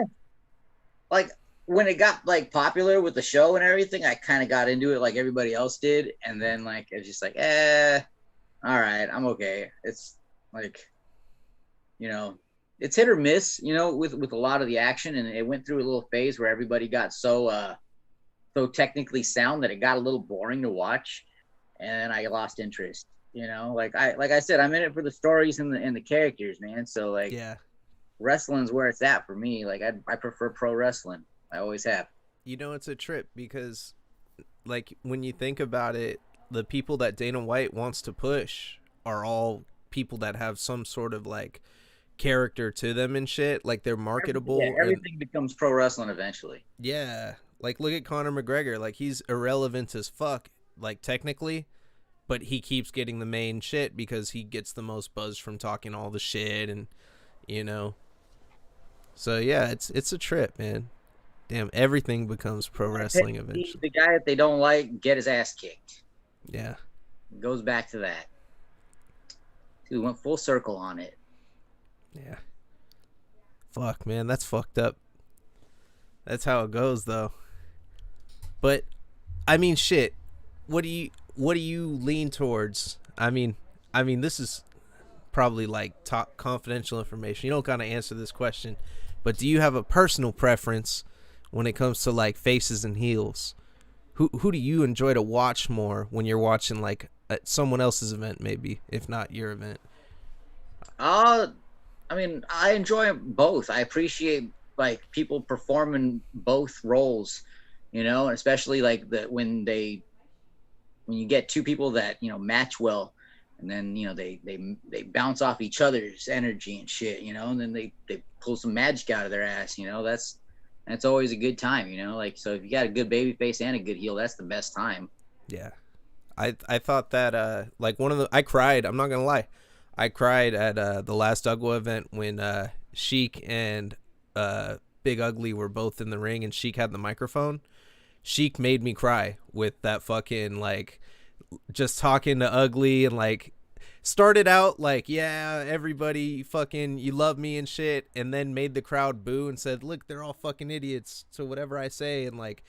[SPEAKER 2] like when it got like popular with the show and everything, I kind of got into it like everybody else did, and then like it's just like, all right, I'm okay. It's like, you know, it's hit or miss, with a lot of the action, and it went through a little phase where everybody got so technically sound that it got a little boring to watch, and I lost interest. Like I said, I'm in it for the stories and the characters, man. So like
[SPEAKER 1] Yeah.
[SPEAKER 2] wrestling's where it's at for me. Like I prefer pro wrestling. I always have.
[SPEAKER 1] You know it's a trip because like when you think about it, the people that Dana White wants to push are all people that have some sort of like character to them and shit. Like they're
[SPEAKER 2] Yeah,
[SPEAKER 1] marketable and
[SPEAKER 2] everything becomes pro wrestling eventually.
[SPEAKER 1] yeah. Like look at Conor McGregor. Like he's irrelevant as fuck, like technically, but he keeps getting the main shit because he gets the most buzz from talking all the shit and you know. So yeah, it's a trip, man. Damn, everything becomes pro wrestling eventually.
[SPEAKER 2] The guy that they don't like get his ass kicked.
[SPEAKER 1] Yeah.
[SPEAKER 2] It goes back to that. Dude went full circle on it.
[SPEAKER 1] Yeah. Fuck, man, that's fucked up. That's how it goes though. But I mean shit. What do you lean towards? I mean this is probably like top confidential information. You don't gotta answer this question. But do you have a personal preference when it comes to like faces and heels? Who do you enjoy to watch more when you're watching like someone else's event, maybe if not your event?
[SPEAKER 2] Uh I mean, I enjoy both. I appreciate like people performing both roles, and especially like when you get two people that match well, and then they bounce off each other's energy and shit, and then they pull some magic out of their ass. That's always a good time. Like, so if you got a good baby face and a good heel, that's the best time.
[SPEAKER 1] Yeah, I thought that like one of the I cried. I'm not gonna lie, I cried at the last Ugwa event when Sheik and Big Ugly were both in the ring and Sheik had the microphone. Sheik made me cry with that fucking like just talking to Ugly and like started out like, yeah, everybody fucking you love me and shit, and then made the crowd boo and said, look, they're all fucking idiots to whatever I say, and like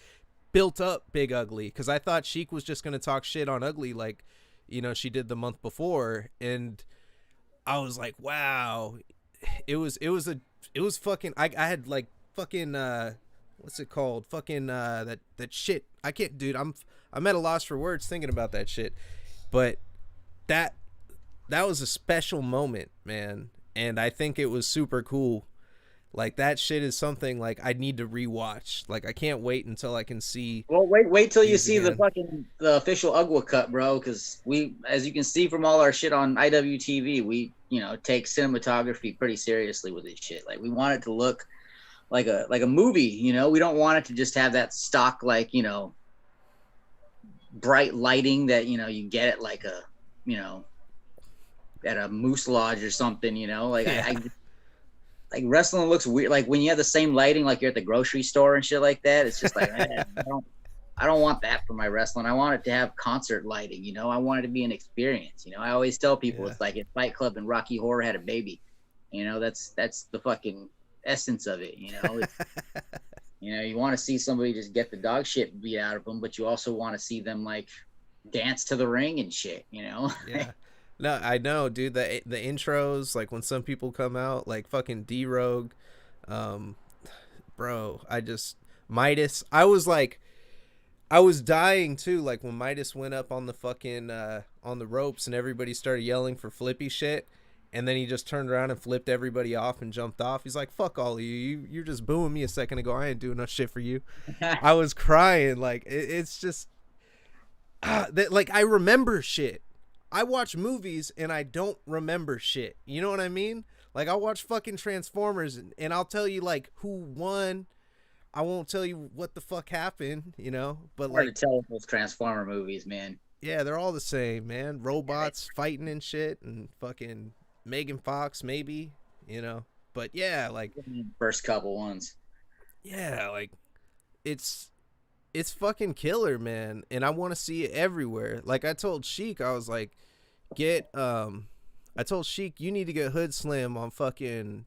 [SPEAKER 1] built up Big Ugly because I thought Sheik was just gonna talk shit on Ugly like, you know, she did the month before, and I was like, wow, it was fucking I had like fucking what's it called? Fucking that shit. I can't, dude. I'm at a loss for words thinking about that shit. But that that was a special moment, man. And I think it was super cool. Like that shit is something like I need to rewatch. Like I can't wait until I can see
[SPEAKER 2] Well, wait till you
[SPEAKER 1] these
[SPEAKER 2] see the
[SPEAKER 1] again.
[SPEAKER 2] fucking the official Ugwa cut, bro. Because we, as you can see from all our shit on IWTV, we take cinematography pretty seriously with this shit. Like we want it to look like a movie. We don't want it to just have that stock like bright lighting that you get at like a at a Moose Lodge or something. Like
[SPEAKER 1] Yeah.
[SPEAKER 2] I like wrestling looks weird. Like when you have the same lighting, like you're at the grocery store and shit like that. It's just like, man, I don't want that for my wrestling. I want it to have concert lighting. I want it to be an experience. I always tell people
[SPEAKER 1] Yeah.
[SPEAKER 2] it's like if Fight Club and Rocky Horror had a baby. That's the fucking essence of it. It's, you want to see somebody just get the dog shit beat out of them, but you also want to see them like dance to the ring and shit.
[SPEAKER 1] Yeah. No, I know, dude. The intros, like when some people come out, like fucking D Rogue, um, bro. I just Midas. I was like, I was dying too. Like when Midas went up on the fucking on the ropes and everybody started yelling for flippy shit, and then he just turned around and flipped everybody off and jumped off. He's like, "Fuck all of you. You're just booing me a second ago. I ain't doing no shit for you." I was crying. Like it's just that. Like I remember shit. I watch movies and I don't remember shit. You know what I mean? Like I'll watch fucking Transformers and I'll tell you like who won. I won't tell you what the fuck happened, you know? But
[SPEAKER 2] Hard to
[SPEAKER 1] like
[SPEAKER 2] tell with those Transformer movies, man.
[SPEAKER 1] yeah, they're all the same, man. Robots fighting and shit and fucking Megan Fox maybe, you know. But yeah, like
[SPEAKER 2] First couple ones.
[SPEAKER 1] yeah, like it's it's fucking killer, man. And I want to see it everywhere. Like I told Sheik, I was like, get I told Sheik you need to get Hood Slim on fucking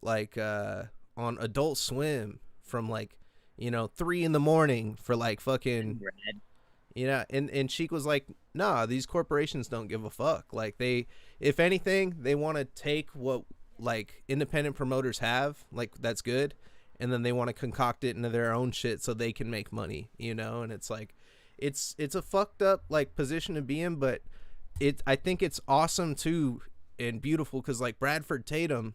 [SPEAKER 1] like on Adult Swim from like 3 in the morning for like fucking and Sheik was like, nah, these corporations don't give a fuck. Like they, if anything, they want to take what like independent promoters have, like that's good, and then they want to concoct it into their own shit so they can make money, and it's like it's a fucked up like position to be in, but I think it's awesome too and beautiful because like Bradford Tatum,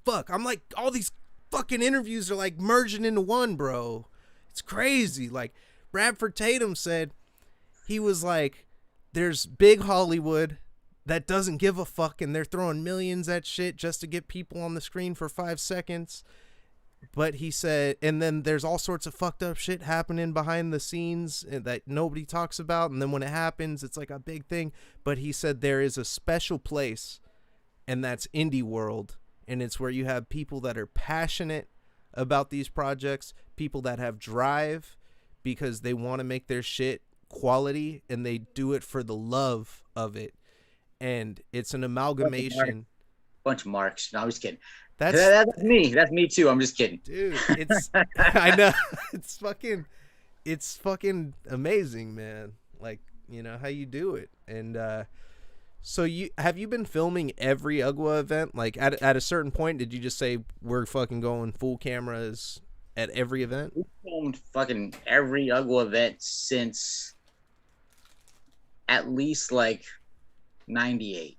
[SPEAKER 1] fuck, I'm like all these fucking interviews are like merging into one, bro. It's crazy. Like Bradford Tatum said he was like, there's big Hollywood that doesn't give a fuck and they're throwing millions at shit just to get people on the screen for 5 seconds. But he said, and then there's all sorts of fucked up shit happening behind the scenes that nobody talks about. And then when it happens, it's like a big thing. But he said there is a special place, and that's indie world. And it's where you have people that are passionate about these projects, people that have drive because they want to make their shit quality and they do it for the love of it. And it's an amalgamation.
[SPEAKER 2] Bunch of marks. No, I'm just kidding.
[SPEAKER 1] That's
[SPEAKER 2] That's me. That's me too. I'm just kidding.
[SPEAKER 1] dude, it's I know it's fucking amazing, man. Like, how you do it. And so you been filming every UGWA event? Like at a certain point did you just say we're fucking going full cameras at every event?
[SPEAKER 2] We filmed fucking every UGWA event since at least like 98.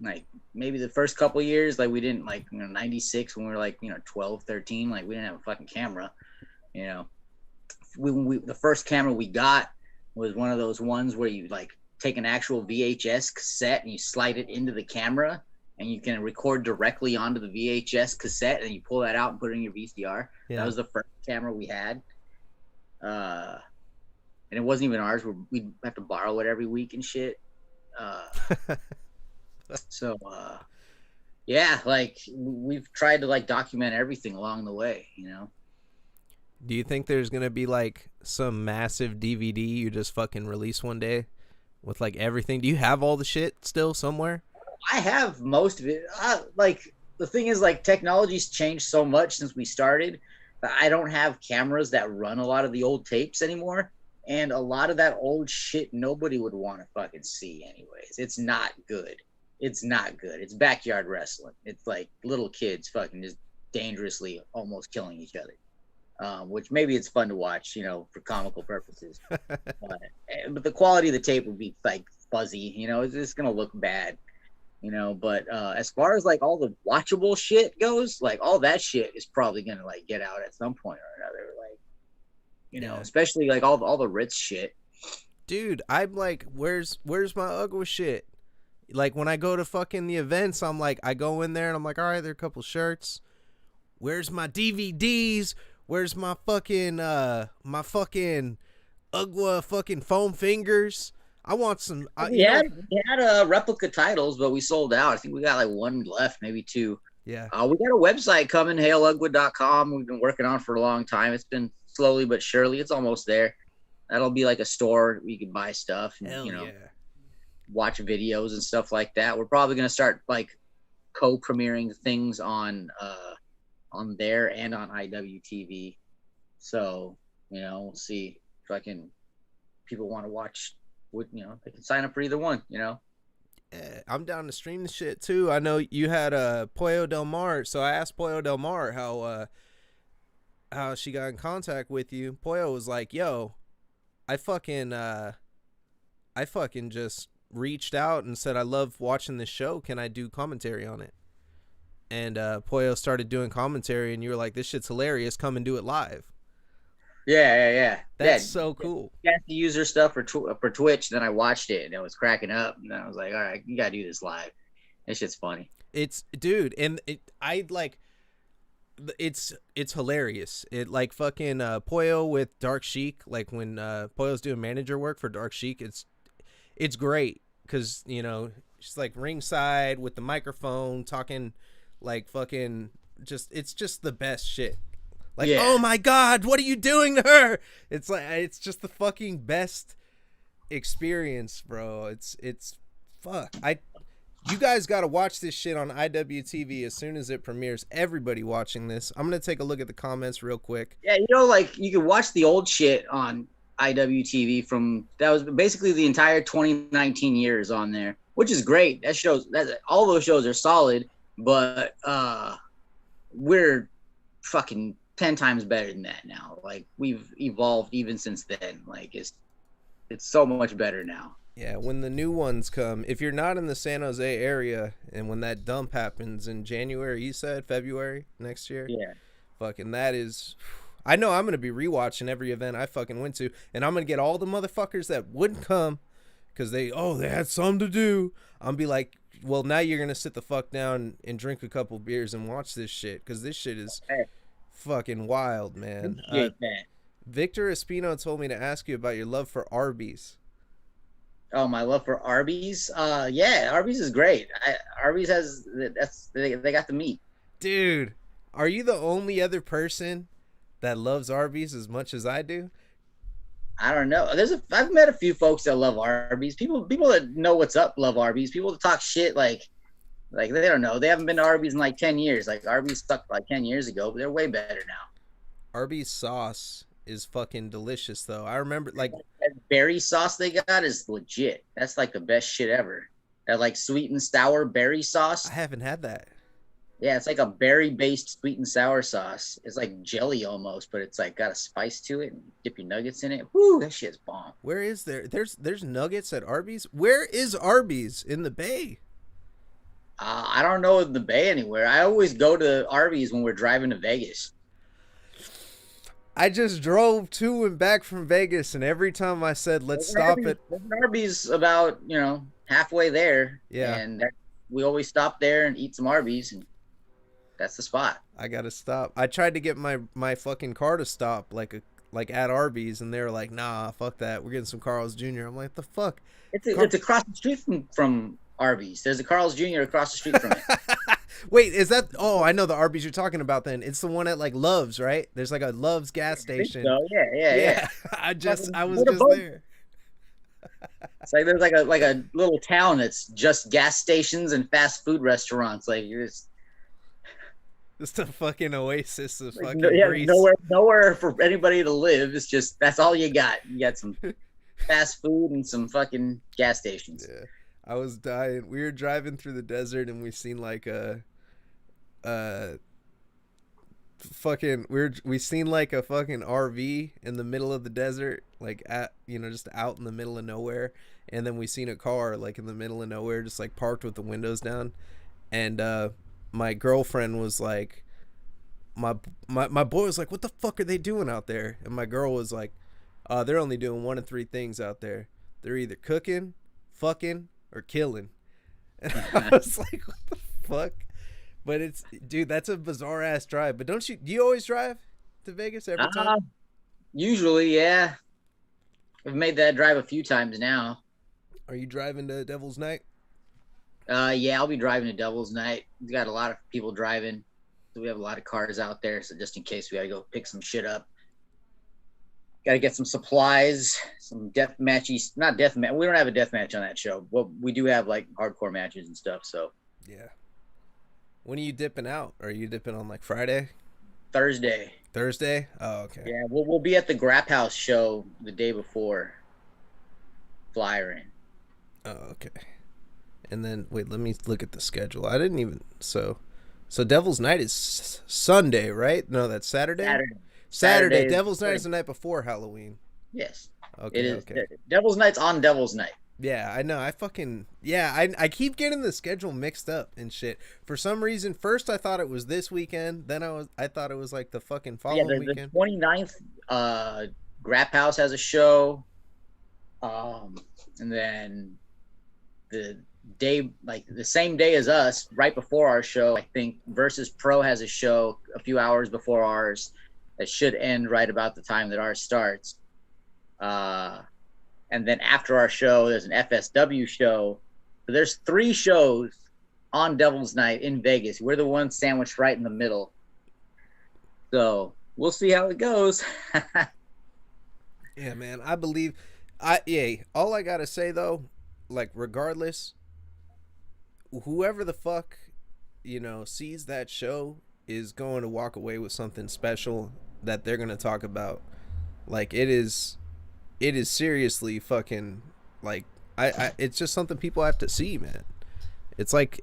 [SPEAKER 2] Like maybe the first couple years, like we didn't like 96 when we were like 12, 13, like we didn't have a fucking camera. The first camera we got was one of those ones where you like take an actual VHS cassette and you slide it into the camera and you can record directly onto the VHS cassette and you pull that out and put it in your VCR.
[SPEAKER 1] Yeah.
[SPEAKER 2] That was the first camera we had. and it wasn't even ours. We'd have to borrow it every week and shit. Uh, so yeah, like we've tried to like document everything along the way, you know.
[SPEAKER 1] Do you think there's gonna be like some massive DVD you just fucking release one day with like everything? Do you have all the shit still somewhere?
[SPEAKER 2] I have most of it. Like the thing is, like technology's changed so much since we started that I don't have cameras that run a lot of the old tapes anymore, and a lot of that old shit nobody would want to fucking see anyways. It's not good. It's not good. It's backyard wrestling. It's like little kids fucking just dangerously almost killing each other. Which maybe it's fun to watch, you know, for comical purposes. But the quality of the tape would be like fuzzy, you know, it's just gonna look bad, you know. But as far as like all the watchable shit goes, like all that shit is probably gonna like get out at some point or another, like you know, especially like all the Ritz shit.
[SPEAKER 1] Dude, I'm like, where's my Ugwa shit? Like when I go to fucking the events, I'm like, I go in there and I'm like, all right, there are a couple shirts. Where's my DVDs? Where's my fucking Ugwa fucking foam fingers? I want some.
[SPEAKER 2] We had replica titles, but we sold out. I think we got like one left, maybe two.
[SPEAKER 1] Yeah.
[SPEAKER 2] We got a website coming, hailugwood.com. We've been working on for a long time. It's been slowly but surely. It's almost there. That'll be like a store where you can buy stuff and,
[SPEAKER 1] Hell
[SPEAKER 2] you know,
[SPEAKER 1] yeah.
[SPEAKER 2] watch videos and stuff like that. We're probably going to start like co-premiering things on there and on IWTV. So, you know, we'll see if I can, people want to watch, you know, they can sign up for either one, you know.
[SPEAKER 1] I'm down to stream the shit too. I know you had Pollo Del Mar, so I asked Pollo Del Mar how she got in contact with you. Pollo was like, "Yo, I fucking just reached out and said I love watching this show. Can I do commentary on it?" And Pollo started doing commentary, and you were like, "This shit's hilarious. Come and do it live."
[SPEAKER 2] Yeah.
[SPEAKER 1] That's so cool.
[SPEAKER 2] You have to use her stuff for Twitch. Then I watched it and it was cracking up. And I was like, all right, you gotta do this live. This shit's funny.
[SPEAKER 1] It's dude, and I like. It's hilarious. It like fucking Pollo with Dark Sheik. Like when Pollo's doing manager work for Dark Sheik, it's great because you know she's like ringside with the microphone talking like fucking it's just the best shit. Like, yeah. Oh my God, what are you doing to her? It's like it's just the fucking best experience, bro. It's fuck. You guys got to watch this shit on IWTV as soon as it premieres. Everybody watching this. I'm going to take a look at the comments real quick.
[SPEAKER 2] Yeah, you know, like you can watch the old shit on IWTV from that was basically the entire 2019 years on there, which is great. That shows that all those shows are solid, but we're fucking 10 times better than that now. Like we've evolved even since then. Like it's so much better now.
[SPEAKER 1] Yeah, when the new ones come, if you're not in the San Jose area and when that dump happens in January, you said February next year?
[SPEAKER 2] Yeah.
[SPEAKER 1] Fucking that is, I know I'm going to be rewatching every event I fucking went to, and I'm going to get all the motherfuckers that wouldn't come because they had something to do. I'm be like, well, now you're going to sit the fuck down and drink a couple beers and watch this shit because this shit is fucking wild, man. Victor Espino told me to ask you about your love for Arby's.
[SPEAKER 2] Oh, my love for Arby's. Yeah, Arby's is great. Arby's has they got the meat.
[SPEAKER 1] Dude, are you the only other person that loves Arby's as much as I do?
[SPEAKER 2] I don't know. I've met a few folks that love Arby's. People that know what's up love Arby's. People that talk shit like they don't know. They haven't been to Arby's in like 10 years. Like Arby's sucked like 10 years ago, but they're way better now.
[SPEAKER 1] Arby's sauce is fucking delicious though. I remember like
[SPEAKER 2] that berry sauce they got is legit. That's like the best shit ever. That like sweet and sour berry sauce.
[SPEAKER 1] I haven't had that.
[SPEAKER 2] Yeah, it's like a berry based sweet and sour sauce. It's like jelly almost, but it's like got a spice to it and dip your nuggets in it. Woo, that shit's bomb.
[SPEAKER 1] Where is there? There's nuggets at Arby's? Where is Arby's in the Bay?
[SPEAKER 2] I don't know the Bay anywhere. I always go to Arby's when we're driving to Vegas.
[SPEAKER 1] I just drove to and back from Vegas, and every time I said, let's stop at
[SPEAKER 2] Arby's about, halfway there.
[SPEAKER 1] Yeah.
[SPEAKER 2] And we always stop there and eat some Arby's, and that's the spot.
[SPEAKER 1] I got to stop. I tried to get my fucking car to stop like like at Arby's, and they were like, "Nah, fuck that. We're getting some Carl's Jr." I'm like, "The fuck."
[SPEAKER 2] It's across the street from Arby's. There's a Carl's Jr. across the street from it.
[SPEAKER 1] Wait, is that? Oh, I know the Arby's you're talking about. Then it's the one at like Love's, right? There's like a Love's gas
[SPEAKER 2] I think
[SPEAKER 1] station.
[SPEAKER 2] so. Yeah, yeah, yeah.
[SPEAKER 1] Yeah, I was
[SPEAKER 2] What a
[SPEAKER 1] just
[SPEAKER 2] boat.
[SPEAKER 1] there.
[SPEAKER 2] It's like there's like a little town that's just gas stations and fast food restaurants. Like you're just
[SPEAKER 1] Just a fucking oasis of
[SPEAKER 2] like,
[SPEAKER 1] fucking
[SPEAKER 2] yeah,
[SPEAKER 1] grease.
[SPEAKER 2] nowhere for anybody to live. It's just that's all you got. You got some fast food and some fucking gas stations.
[SPEAKER 1] Yeah, I was dying. We were driving through the desert, and we seen like a fucking we seen like a fucking RV in the middle of the desert, like at just out in the middle of nowhere, and then we seen a car like in the middle of nowhere, just like parked with the windows down, and my girlfriend was like, my boy was like, "What the fuck are they doing out there?" And my girl was like, "They're only doing one of three things out there. They're either cooking, fucking, or killing." And I was like, "What the fuck?" But it's, dude, that's a bizarre ass drive. But do you always drive to Vegas every time?
[SPEAKER 2] Usually, yeah. I've made that drive a few times now.
[SPEAKER 1] Are you driving to Devil's Night?
[SPEAKER 2] Yeah, I'll be driving to Devil's Night. We've got a lot of people driving. So we have a lot of cars out there. So just in case we got to go pick some shit up. Got to get some supplies, some death matches. Not death match. We don't have a death match on that show. Well, we do have like hardcore matches and stuff. So
[SPEAKER 1] Yeah. When are you dipping out? Are you dipping on like Friday?
[SPEAKER 2] Thursday.
[SPEAKER 1] Thursday? Oh, okay.
[SPEAKER 2] Yeah, we'll be at the Grap House show the day before. Flyering.
[SPEAKER 1] Oh, okay. And then wait, let me look at the schedule. I didn't even so Devil's Night is Sunday, right? No, that's Saturday. Saturday. Devil's Night is the night before Halloween.
[SPEAKER 2] Yes.
[SPEAKER 1] Okay.
[SPEAKER 2] It is.
[SPEAKER 1] Okay.
[SPEAKER 2] Devil's Night's on Devil's Night.
[SPEAKER 1] Yeah, I know. I keep getting the schedule mixed up and shit. For some reason, first I thought it was this weekend, then I thought it was like the fucking following weekend.
[SPEAKER 2] The 29th, Grap House has a show. And then the day, like the same day as us, right before our show, I think Versus Pro has a show a few hours before ours that should end right about the time that ours starts. And then after our show, there's an FSW show. So there's 3 shows on Devil's Night in Vegas. We're the ones sandwiched right in the middle. So we'll see how it goes.
[SPEAKER 1] Yeah, man. I believe. All I gotta say though, like regardless, whoever the fuck sees that show is going to walk away with something special that they're gonna talk about. Like it is seriously fucking like I it's just something people have to see, man. It's like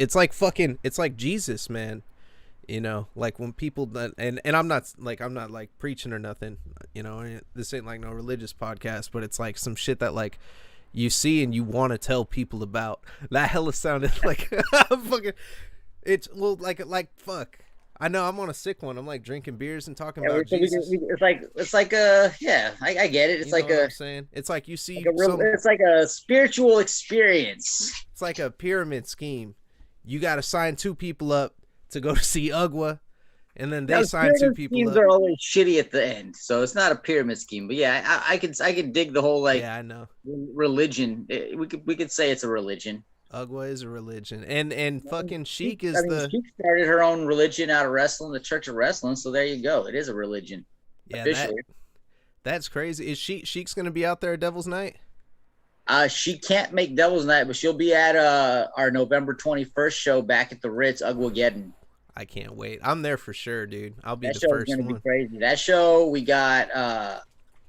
[SPEAKER 1] Jesus, man. Like when people and I'm not like preaching or nothing, this ain't like no religious podcast, but it's like some shit that like you see and you want to tell people about. That hella sounded like fucking it's like fuck. I know I'm on a sick one. I'm like drinking beers and talking about Jesus.
[SPEAKER 2] It's like yeah, I get it. It's like
[SPEAKER 1] what I'm saying? It's like you see
[SPEAKER 2] it's like a spiritual experience.
[SPEAKER 1] It's like a pyramid scheme. You got to sign 2 people up to go to see Ugwa, and then they sign 2 people
[SPEAKER 2] schemes
[SPEAKER 1] up.
[SPEAKER 2] Are always shitty at the end, so it's not a pyramid scheme. But yeah, I could dig the whole like
[SPEAKER 1] I know
[SPEAKER 2] religion. We could say it's a religion.
[SPEAKER 1] Ugwa is a religion, and fucking Sheik is
[SPEAKER 2] Sheik started her own religion out of wrestling, the Church of Wrestling. So there you go. It is a religion.
[SPEAKER 1] Yeah, that's crazy. Is Sheik's gonna be out there at Devil's Night?
[SPEAKER 2] She can't make Devil's Night, but she'll be at our November 21st show back at the Ritz, Ugwageddon.
[SPEAKER 1] I can't wait. I'm there for sure, dude. I'll be the first one. That show's gonna be
[SPEAKER 2] crazy. That show we got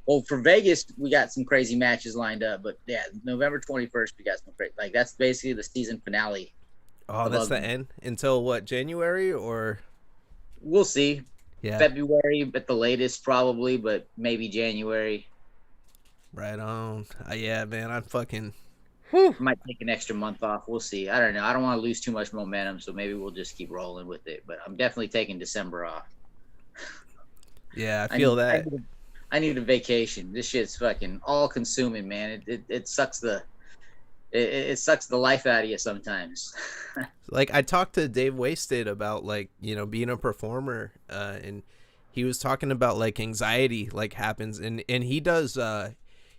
[SPEAKER 2] well, for Vegas, we got some crazy matches lined up, but yeah, November 21st, we got some great. Like that's basically the season finale.
[SPEAKER 1] Oh, that's the end until what? January or?
[SPEAKER 2] We'll see.
[SPEAKER 1] Yeah.
[SPEAKER 2] February at the latest, probably, but maybe January.
[SPEAKER 1] Right on. Yeah, man, I'm fucking.
[SPEAKER 2] Might take an extra month off. We'll see. I don't know. I don't want to lose too much momentum, so maybe we'll just keep rolling with it. But I'm definitely taking December off.
[SPEAKER 1] Yeah, I feel that.
[SPEAKER 2] I need a vacation. This shit's fucking all consuming, man. It sucks it sucks the life out of you sometimes.
[SPEAKER 1] Like I talked to Dave Wasted about like, being a performer, and he was talking about like anxiety like happens, and he does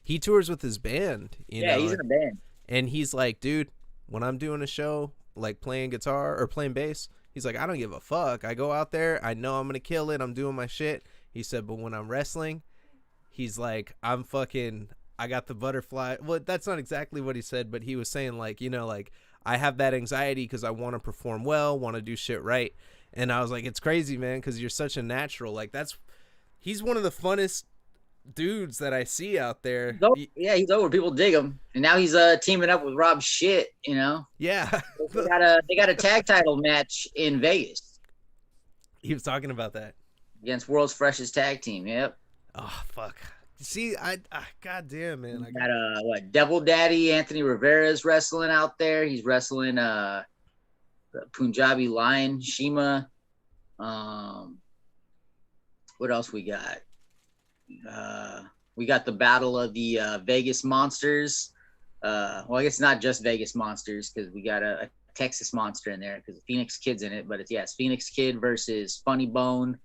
[SPEAKER 1] he tours with his band, you
[SPEAKER 2] Yeah,
[SPEAKER 1] know,
[SPEAKER 2] he's in a band.
[SPEAKER 1] and he's like, dude, when I'm doing a show like playing guitar or playing bass, he's like, I don't give a fuck. I go out there, I know I'm gonna kill it, I'm doing my shit. He said, but when I'm wrestling, he's like, I'm fucking, I got the butterfly. Well, that's not exactly what he said, but he was saying like, you know, like I have that anxiety because I want to perform well, want to do shit right. And I was like, it's crazy, man, because you're such a natural. Like he's one of the funnest dudes that I see out there.
[SPEAKER 2] Yeah, he's over. People dig him, and now he's teaming up with Rob Shit. You know,
[SPEAKER 1] Yeah.
[SPEAKER 2] they got a tag title match in Vegas.
[SPEAKER 1] He was talking about that
[SPEAKER 2] against World's Freshest Tag Team. Yep.
[SPEAKER 1] Oh fuck. See, goddamn, man.
[SPEAKER 2] I got what Devil Daddy Anthony Rivera's wrestling out there. He's wrestling Punjabi Lion Shima. What else we got? We got the battle of the Vegas Monsters. Well, I guess not just Vegas Monsters because we got a Texas Monster in there because the Phoenix Kid's in it. But it's Phoenix Kid versus Funny Bone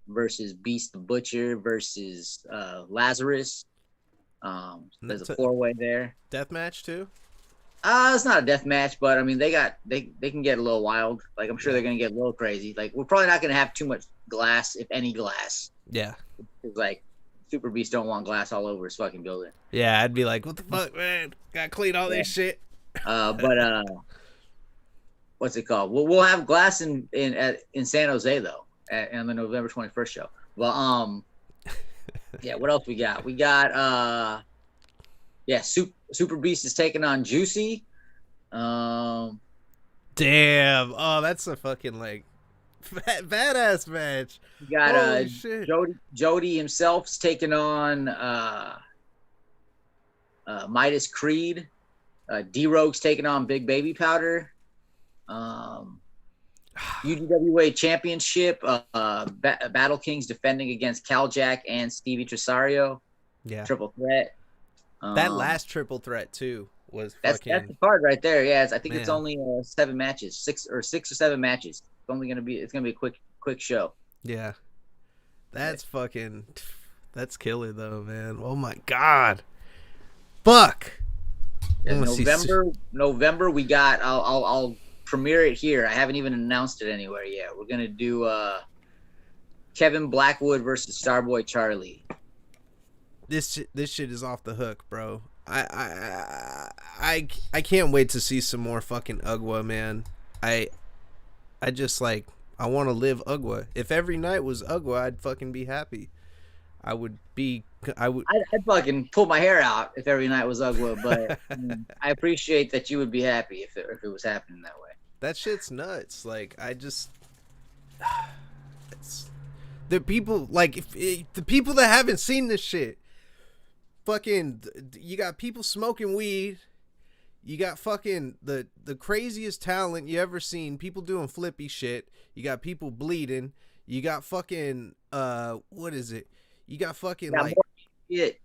[SPEAKER 2] versus Beast the Butcher versus Lazarus. There's a 4-way there.
[SPEAKER 1] Death match too?
[SPEAKER 2] It's not a death match, but I mean they can get a little wild. Like I'm sure they're gonna get a little crazy. Like we're probably not gonna have too much glass, if any glass.
[SPEAKER 1] Yeah.
[SPEAKER 2] It's like Super Beast don't want glass all over his fucking building.
[SPEAKER 1] Yeah, I'd be like, what the fuck, man? Gotta clean all this shit.
[SPEAKER 2] But what's it called? We'll have glass in San Jose though, on the November 21st show. Well, yeah. What else we got? We got Super Beast is taking on Juicy.
[SPEAKER 1] Damn. Oh, that's a fucking like badass match.
[SPEAKER 2] We got Jody himself's taking on Midas Creed. D-Rogue's taking on Big Baby Powder. UGWA Championship. Battle Kings defending against Caljack and Stevie Tresario.
[SPEAKER 1] Yeah.
[SPEAKER 2] Triple threat.
[SPEAKER 1] That last triple threat too was
[SPEAKER 2] that's the card right there. Yeah, I think it's only 7 matches, 6 or 7 matches. It's gonna be a quick show.
[SPEAKER 1] Yeah, that's that's killer though, man. Oh my god, fuck.
[SPEAKER 2] Yeah, November we got. I'll premiere it here. I haven't even announced it anywhere yet. We're gonna do Kevin Blackwood versus Starboy Charlie.
[SPEAKER 1] This shit is off the hook, bro. I can't wait to see some more fucking Ugwa, man. I just like I want to live Ugwa. If every night was Ugwa, I'd fucking be happy. I'd
[SPEAKER 2] fucking pull my hair out if every night was Ugwa, but I appreciate that you would be happy if it was happening that way.
[SPEAKER 1] That shit's nuts. Like it's the people like the people that haven't seen this shit. Fucking, you got people smoking weed. You got fucking the craziest talent you ever seen. People doing flippy shit. You got people bleeding. You got fucking what is it? You got fucking like
[SPEAKER 2] more shit.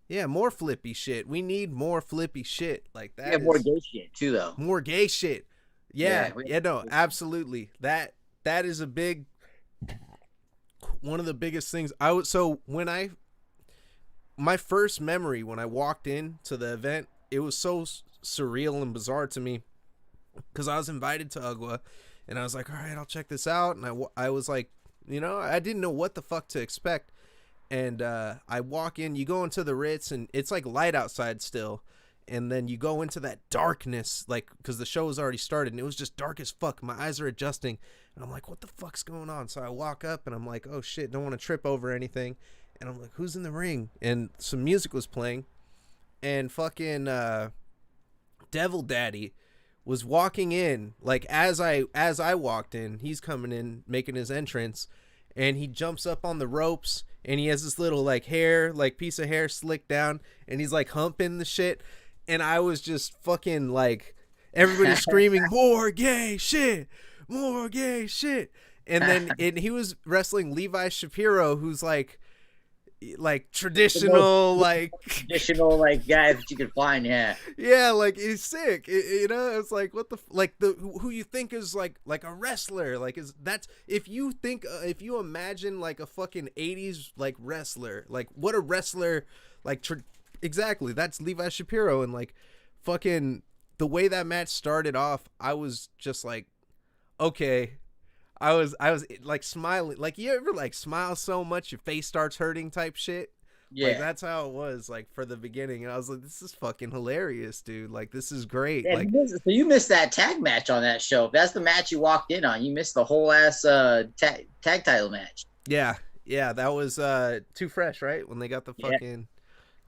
[SPEAKER 1] Yeah, more flippy shit. We need more flippy shit like that.
[SPEAKER 2] Yeah, more gay shit too, though.
[SPEAKER 1] More gay shit. Yeah, no, absolutely. That is a big one of the biggest things. My first memory when I walked into the event, it was so surreal and bizarre to me because I was invited to Ugwa and I was like, all right, I'll check this out. And I was like, you know, I didn't know what the fuck to expect. And I walk in, you go into the Ritz and it's like light outside still. And then you go into that darkness, like, because the show was already started and it was just dark as fuck. My eyes are adjusting and I'm like, what the fuck's going on? So I walk up and I'm like, oh shit, don't want to trip over anything. And I'm like, who's in the ring? And some music was playing. And fucking Devil Daddy was walking in. Like, as I walked in, he's coming in, making his entrance. And he jumps up on the ropes. And he has this little, like, hair, like, piece of hair slicked down. And he's, like, humping the shit. And I was just fucking, like, everybody screaming, more gay shit. More gay shit. And then he was wrestling Levi Shapiro, who's, like, like
[SPEAKER 2] The most
[SPEAKER 1] traditional, like
[SPEAKER 2] traditional like guys that you could find. Yeah,
[SPEAKER 1] yeah, like he's sick. You know, it's like what the like the who you think is like a wrestler. Like is that's if you think if you imagine like a fucking 80s like wrestler, like what a wrestler like exactly. That's Levi Shapiro and like fucking the way that match started off. I was just like, okay. I was like smiling. Like you ever like smile so much your face starts hurting type shit? Like
[SPEAKER 2] yeah,
[SPEAKER 1] that's how it was like for the beginning, and I was like, "This is fucking hilarious, dude! Like this is great!"
[SPEAKER 2] yeah.
[SPEAKER 1] Like,
[SPEAKER 2] So you missed that tag match on that show. If that's the match you walked in on, you missed the whole ass tag title match.
[SPEAKER 1] yeah, yeah, that was too fresh, right? When they got the
[SPEAKER 2] Yeah,
[SPEAKER 1] fucking,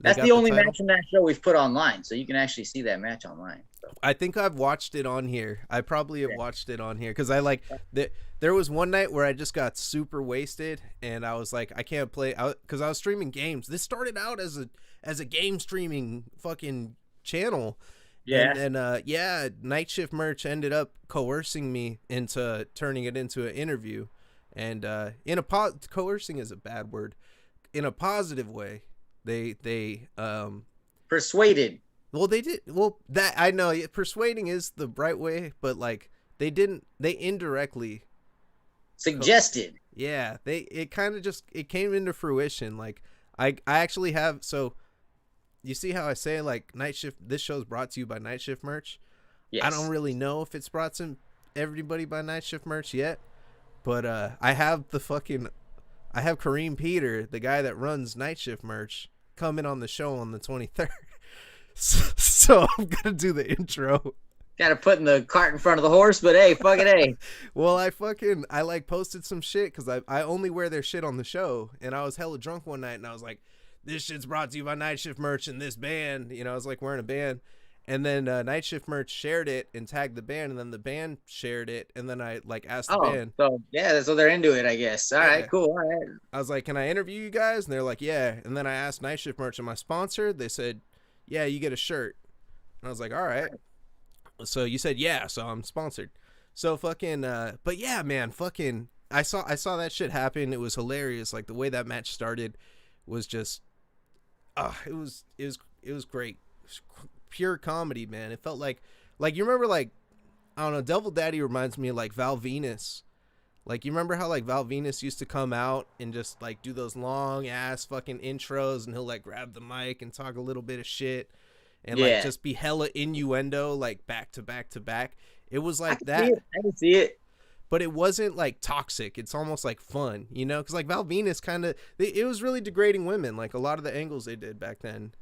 [SPEAKER 1] they
[SPEAKER 2] that's
[SPEAKER 1] got
[SPEAKER 2] the
[SPEAKER 1] the
[SPEAKER 2] only
[SPEAKER 1] title.
[SPEAKER 2] match in that show we've put online, so you can actually see that match online. So
[SPEAKER 1] I think I've watched it on here. I probably have
[SPEAKER 2] yeah,
[SPEAKER 1] watched it on here because I like that. There was one night where I just got super wasted, and I was like, I can't play out because I was streaming games. This started out as a game streaming fucking channel, and
[SPEAKER 2] yeah.
[SPEAKER 1] then yeah, Night Shift Merch ended up coercing me into turning it into an interview, and in a coercing is a bad word. In a positive way, they
[SPEAKER 2] Persuaded,
[SPEAKER 1] well, they did. Well, that I know persuading is the right way, but like they didn't. They indirectly.
[SPEAKER 2] suggested.
[SPEAKER 1] Yeah, they. It kind of just it came into fruition. Like I actually have. So you see how I say like Night Shift. This show's brought to you by Night Shift Merch. I don't
[SPEAKER 2] Yes.
[SPEAKER 1] really know if it's brought to everybody by Night Shift Merch yet, but I have the fucking. I have Kareem Peter, the guy that runs Night Shift Merch, coming on the show on the 23rd. So I'm gonna do the intro.
[SPEAKER 2] Kind of putting the cart in front of the horse, but hey, fuck it, hey.
[SPEAKER 1] Well, I like posted some shit because I only wear their shit on the show, and I was hella drunk one night, and I was like, "This shit's brought to you by Night Shift Merch and this band." You know, I was like wearing a band, and then Night Shift Merch shared it and tagged the band, and then the band shared it, and then I like asked the
[SPEAKER 2] Oh,
[SPEAKER 1] band,
[SPEAKER 2] so yeah, so they're into it, I guess. All right,
[SPEAKER 1] yeah.
[SPEAKER 2] cool. All right.
[SPEAKER 1] I was like, "Can I interview you guys?" And they're like, "Yeah." And then I asked Night Shift Merch, "Am I sponsored?" They said, "Yeah, you get a shirt." And I was like, "All right." So you said yeah, so I'm sponsored. So fucking but yeah, man, fucking I saw that shit happen. It was hilarious. Like the way that match started was just it was great. It was pure comedy, man. It felt like you remember like I don't know, Devil Daddy reminds me of like Val Venus. Like you remember how like Val Venus used to come out and just like do those long ass fucking intros and he'll like grab the mic and talk a little bit of shit and like
[SPEAKER 2] Yeah,
[SPEAKER 1] just be hella innuendo like back to back to back. It was
[SPEAKER 2] I
[SPEAKER 1] like
[SPEAKER 2] can see
[SPEAKER 1] that,
[SPEAKER 2] it. I can see it.
[SPEAKER 1] but it wasn't like toxic. It's almost like fun, you know? Because like Val Venus kind of, it was really degrading women, like a lot of the angles they did back then.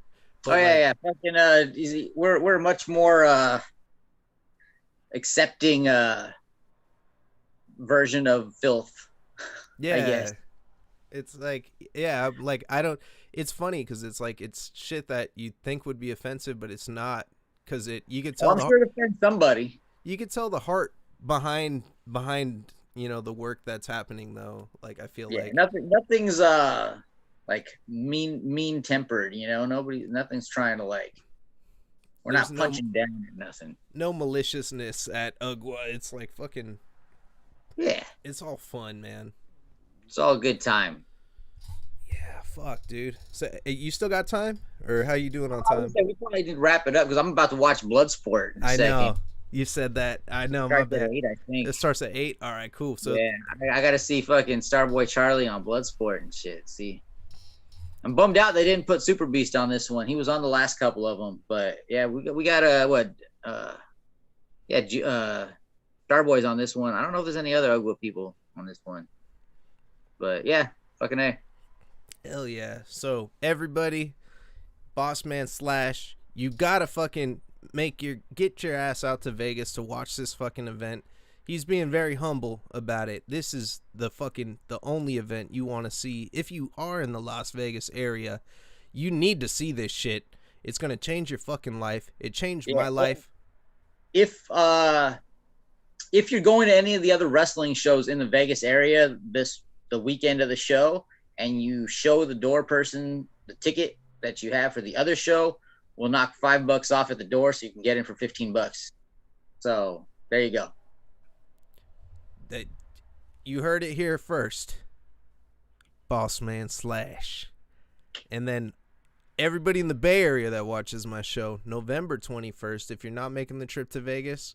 [SPEAKER 2] Oh
[SPEAKER 1] But
[SPEAKER 2] yeah,
[SPEAKER 1] like,
[SPEAKER 2] yeah. Fucking easy. We're much more accepting version of filth, I
[SPEAKER 1] yeah,
[SPEAKER 2] guess.
[SPEAKER 1] it's like, yeah, like I don't, it's funny because it's like, it's shit that you think would be offensive, but it's not. Because you could
[SPEAKER 2] Well,
[SPEAKER 1] tell
[SPEAKER 2] I'm sure it offends somebody.
[SPEAKER 1] you could tell the heart behind the work that's happening though. Like I feel
[SPEAKER 2] Yeah,
[SPEAKER 1] like
[SPEAKER 2] nothing's like mean tempered. You know, nothing's trying to like. We're
[SPEAKER 1] there's
[SPEAKER 2] not punching down at nothing.
[SPEAKER 1] no maliciousness at Ugwa. It's like fucking.
[SPEAKER 2] Yeah,
[SPEAKER 1] It's all fun, man.
[SPEAKER 2] it's all a good time.
[SPEAKER 1] Yeah, fuck, dude. So you still got time, or how you doing on
[SPEAKER 2] I would
[SPEAKER 1] time?
[SPEAKER 2] say we probably did wrap it up because I'm about to watch Bloodsport in a
[SPEAKER 1] I
[SPEAKER 2] second.
[SPEAKER 1] know you said that. I know. My
[SPEAKER 2] Starts at
[SPEAKER 1] bad.
[SPEAKER 2] 8, I think.
[SPEAKER 1] It starts at 8. All right, cool. So
[SPEAKER 2] Yeah, I got to see fucking Starboy Charlie on Bloodsport and shit. See, I'm bummed out they didn't put Super Beast on this one. He was on the last couple of them, but yeah, we got what? Yeah, Starboy's on this one. I don't know if there's any other Ugwa people on this one, but yeah, fucking a.
[SPEAKER 1] hell yeah. So everybody, Bossman Slash, you gotta fucking get your ass out to Vegas to watch this fucking event. He's being very humble about it. This is the only event you want to see. If you are in the Las Vegas area, you need to see this shit. It's gonna change your fucking life. It changed
[SPEAKER 2] Yeah,
[SPEAKER 1] my life.
[SPEAKER 2] if you're going to any of the other wrestling shows in the Vegas area the weekend of the show, and you show the door person the ticket that you have for the other show, we'll knock $5 off at the door so you can get in for $15. So there you go.
[SPEAKER 1] That you heard it here first. Bossman Slash. And then everybody in the Bay Area that watches my show, November 21st, if you're not making the trip to Vegas,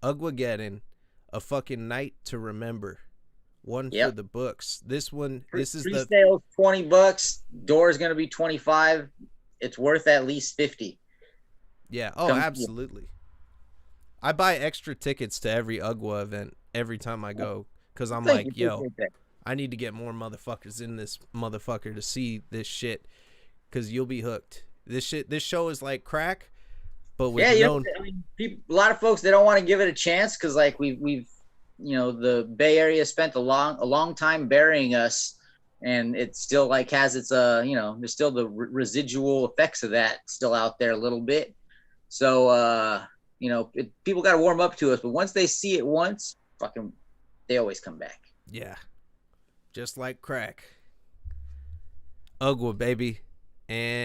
[SPEAKER 1] Ugwageddon, a fucking night to remember. One for
[SPEAKER 2] Yep.
[SPEAKER 1] the books. This one, this is the
[SPEAKER 2] Pre-sales $20. Door is gonna be 25. It's worth at least 50.
[SPEAKER 1] yeah. Oh,
[SPEAKER 2] Come,
[SPEAKER 1] absolutely. I buy extra tickets to every UGWA event every time I go because I'm
[SPEAKER 2] thank you.
[SPEAKER 1] like, yo,
[SPEAKER 2] Appreciate that.
[SPEAKER 1] I need to get more motherfuckers in this motherfucker to see this shit because you'll be hooked. This show is like crack, but with
[SPEAKER 2] Yeah,
[SPEAKER 1] no.
[SPEAKER 2] I mean, a lot of folks they don't want to give it a chance because like we've the Bay Area spent a long time burying us, and it still like has its there's still the residual effects of that still out there a little bit. So people got to warm up to us, but once they see it once, fucking, they always come back.
[SPEAKER 1] Yeah, just like crack. UGWA, baby. And